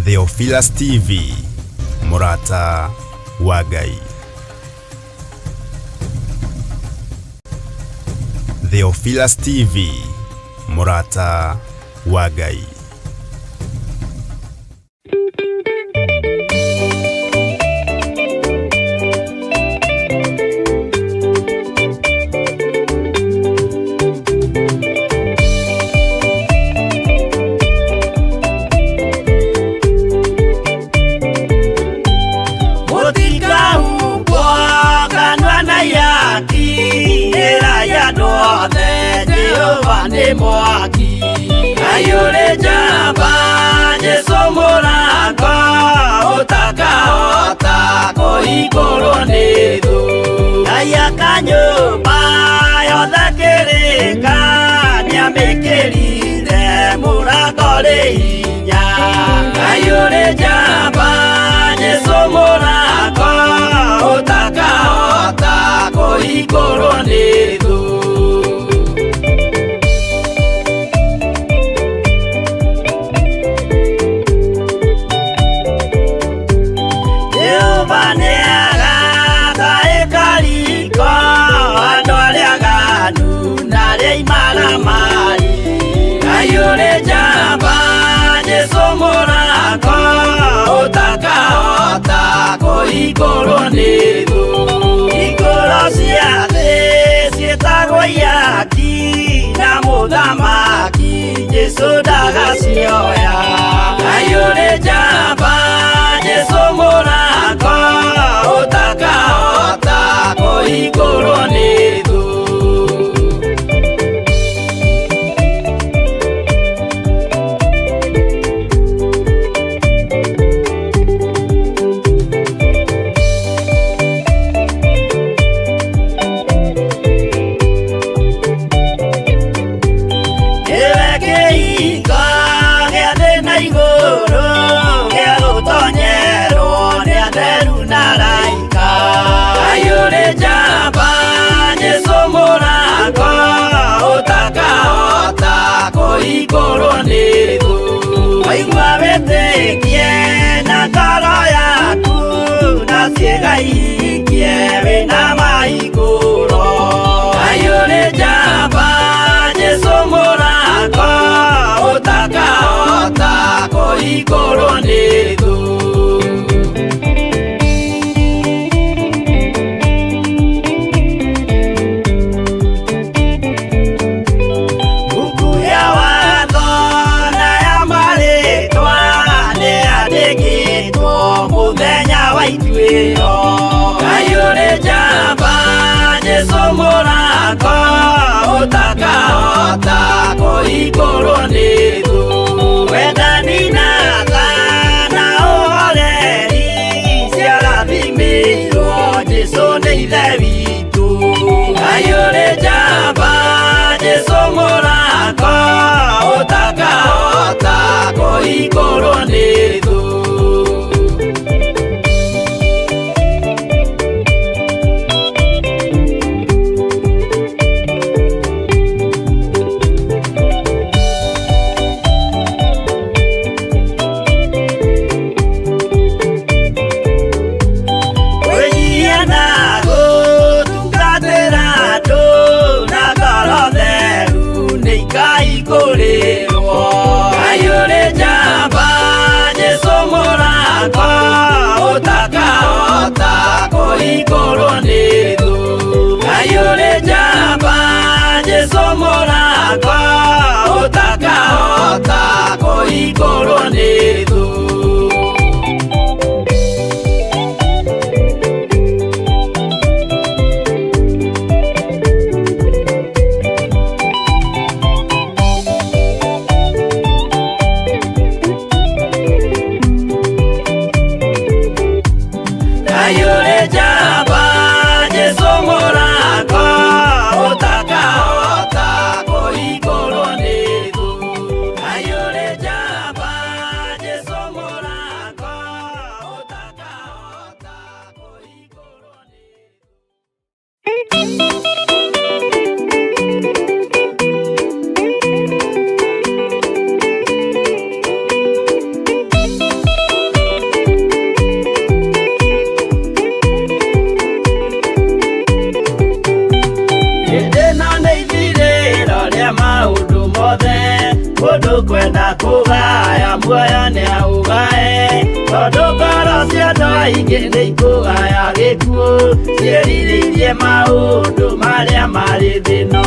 Theophilus TV, Murata wa Ngai. Theophilus TV, Murata wa Ngai. Kanwa na ya ni mwaki ayure jamba Jesu mũrango ũtakahota kũhingũrwo nĩ thũ aya kanyũmba yothe kĩrĩka nĩamĩkĩrire mũrango rĩ hinya ayure jamba Jesu mũrango ũtakahota kũhingũrwo nĩ thũ ayure jamba Jesu mũrango ũtakahota kũhingũrwo nĩ thũ hingũro cia thĩ ciĩtagwo ihaki na mũthamaki Jesu ndagacioya ayure jamba Jesu mũrango ũtakahota kũhingũrwo nĩ thũ kũhingũrwo nĩ thũ waigua wĩtĩkie na ngoro yaku na ciĩga ihikie wĩna mahingũro ayure jamba Jesu mũrango ũtakahota kũhingũrwo nĩ thũ ayure jamba Jesu mũrango ũtakahota kũhingũrwo nĩ thũ wendani na tha na ũhoreri ciarathimĩirwo Jesu nĩ ithe witũ ayure jamba Jesu mũrango ũtakahota kũhingũrwo nĩ thũ ayure jamba Jesu mũrango ũtakahota kũhingũrwo nĩ thũ ayure jamba Jesu mũrango ũtakahota kũhingũrwo nĩ thũ ayure jamba Jesu mũrango ũtakahota kũhingũrwo nĩ thũ ayure jamba Jesu mũrango ũtakahota kũhingũrwo nĩ mũndũ kwenda kũgaya muoyo nĩ aũgae tondũ ngoro cia andũ aingĩ nĩ ikũgaya gĩkuũ ciĩrirĩirie maũndũ marĩa marĩ thĩno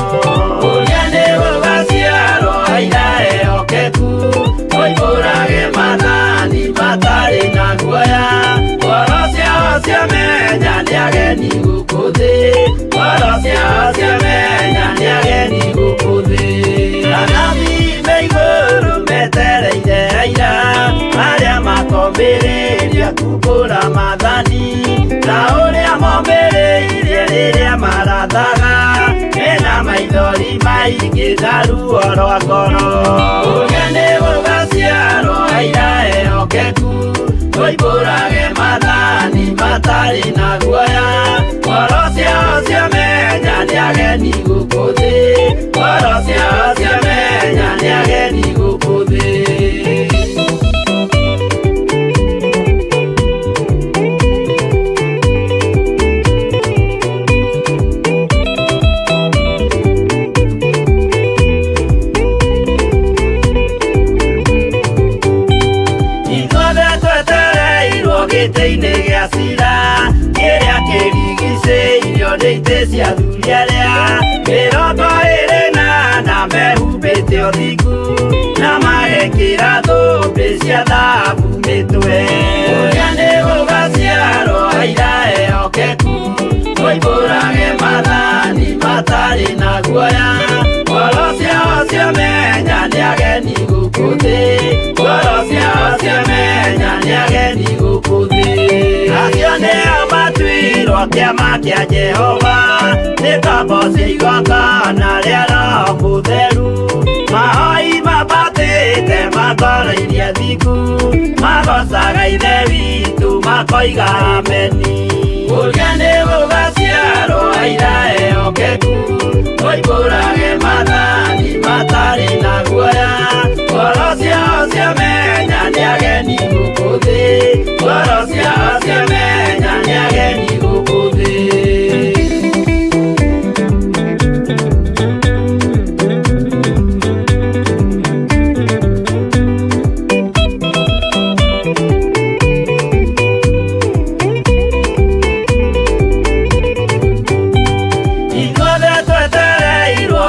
ũrĩa nĩ gũgaciarwo aira ehokeku oimbũrage mathani matarĩ na guoya ngoro ciao ciamenya nĩ ageni gũkũ thĩ ngoro ciao ciamenya nĩ ageni gũkũ thĩ mathani na ũrĩa momĩrĩirie rĩrĩa marathaga mena maithori maingĩ na ruo rwa ngoro. Ũgeni gũgaciarwo aira ehokeku ũimbũrage mathani matarĩ na guoya. Ngoro ciao ciamenya nĩ ageni gũkũ thĩ, ngoro ciao ciamenya nĩ ageni gũkũ thĩ. Gĩtĩ-inĩ gĩa cira kĩrĩa kĩrigicĩirio nĩ itĩ cia athuri arĩa 28 mehumbĩte ũthingu na magekĩra thũmbĩ cia thahabu mĩtwe. Ũgeni gũgaciarwo aira ehokeku ũimbũrage mathani matarĩ na guoya. Ngoro ciao ciamenya nĩ ageni gũkũ thĩ, ngoro ciao ciamenya nĩ ageni gũkũ thĩ. Acio nĩo matuirwo kĩama kĩa Jehova nĩ ngombo cia igongona rĩa Roho Mũtheru. Mahoi mabatĩte makoro-irie thingu magocaga Ithe witũ makoiga ameni. Ũgeni gũgaciarwo aira ehokeku ũimbũrage mathani matarĩ na guoya. Ngoro ciao ciamenya nĩ ageni gũkũ thĩ, ngoro ciao ciamenya nĩ ageni gũkũ thĩ.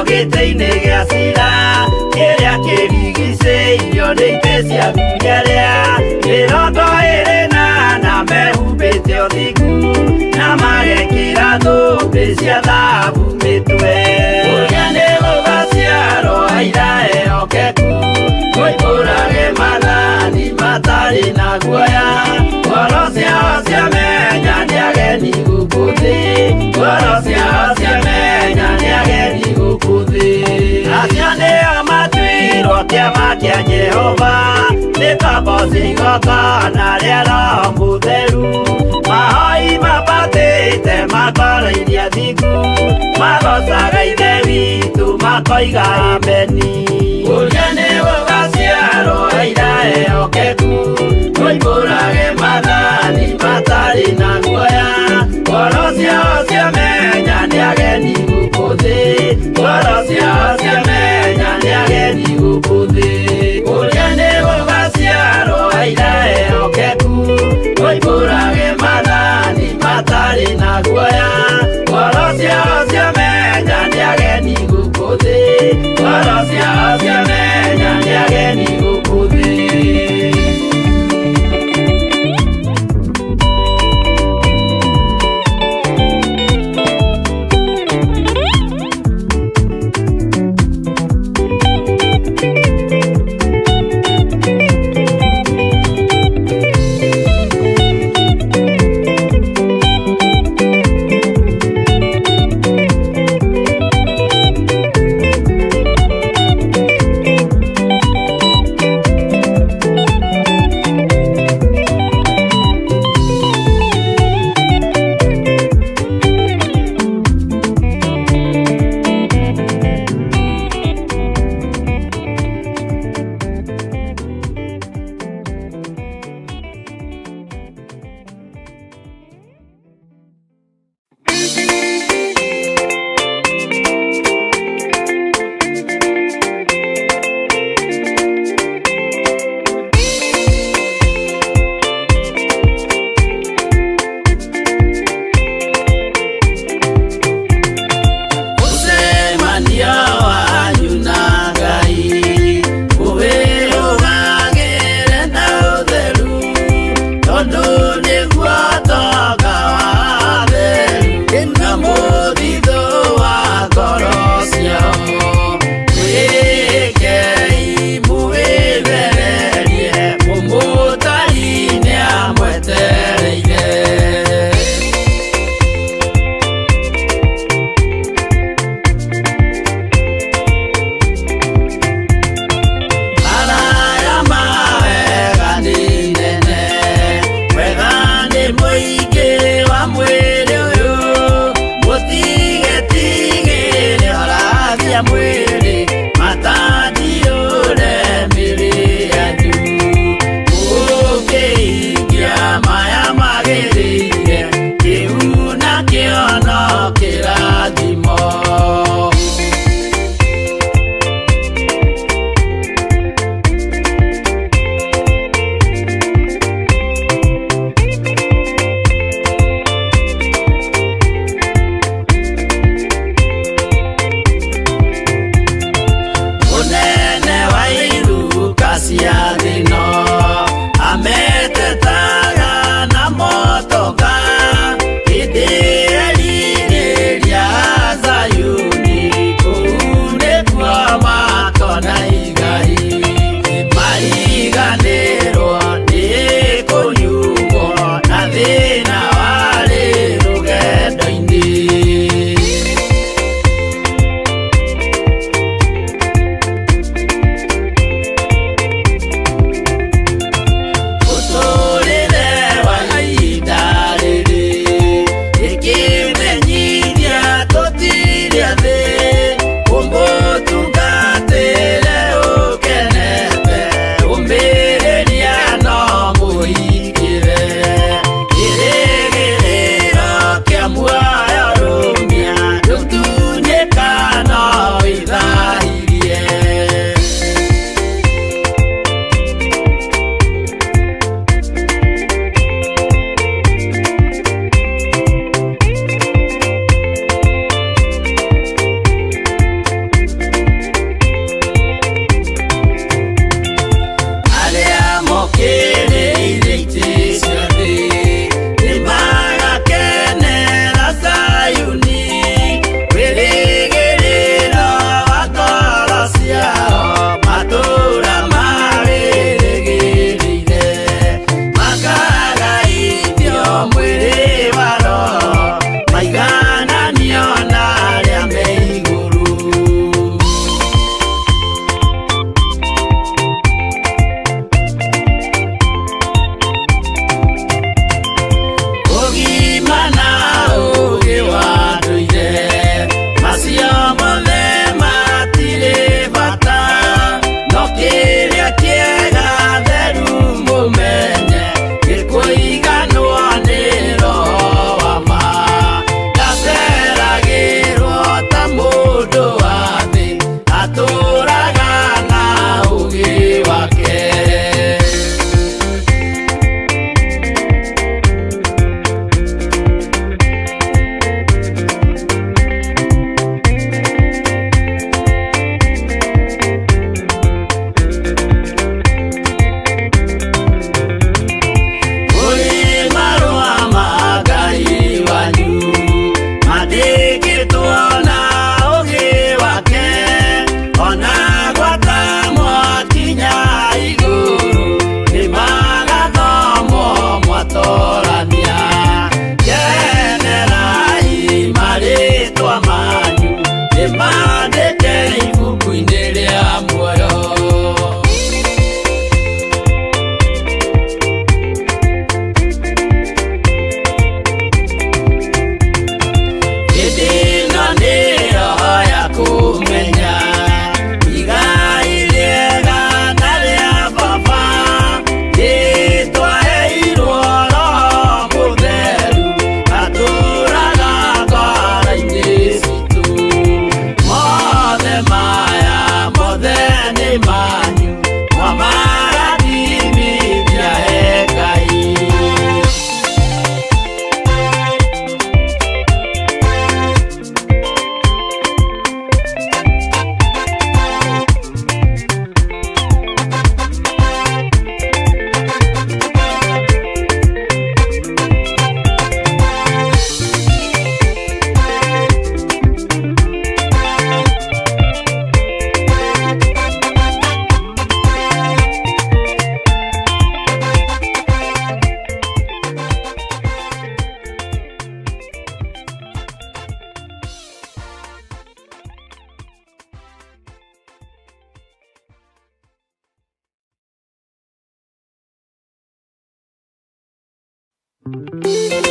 Gĩtĩ-inĩ gĩa cira kĩrĩa kĩrigicĩirio nĩ itĩ cia athuri arĩa 28 mehumbĩte ũthingu na magekĩra thũmbĩ cia thahabu mĩtwe. Ũgeni gũgaciarwo aira ehokeku ũimbũrage mathani matarĩ na guoya. Ngoro ciao ciamenya nĩ ageni gũkũ thĩ, ngoro ciao ciamenya nĩ ageni gũkũ thĩ. Acio nĩo matuirwo kĩama kĩa Jehova nĩ ngombo cia igongona rĩa Roho Mũtheru. Mahoi mabatĩte makoro-irie thingu magocaga Ithe witũ makoiga ameni. Ũgeni gũgaciarwo aira ehokeku ũimbũrage mathani matarĩ na guoya. Ngoro ciao ciamenya nĩ ageni gũkũ thĩ, ngoro ciao ciamenya nĩ ageni gũkũ thĩ. Ũgeni gũgaciarwo aira ehokeku ũimbũrage mathani matarĩ na guoya. Ngoro ciao ciamenya nĩ ageni gũkũ thĩ, ngoro ciao ya mwili matandiure mĩrĩ yanyu ũkĩingia maya magĩrĩire kĩu na kĩono kĩrathimo. Thank you.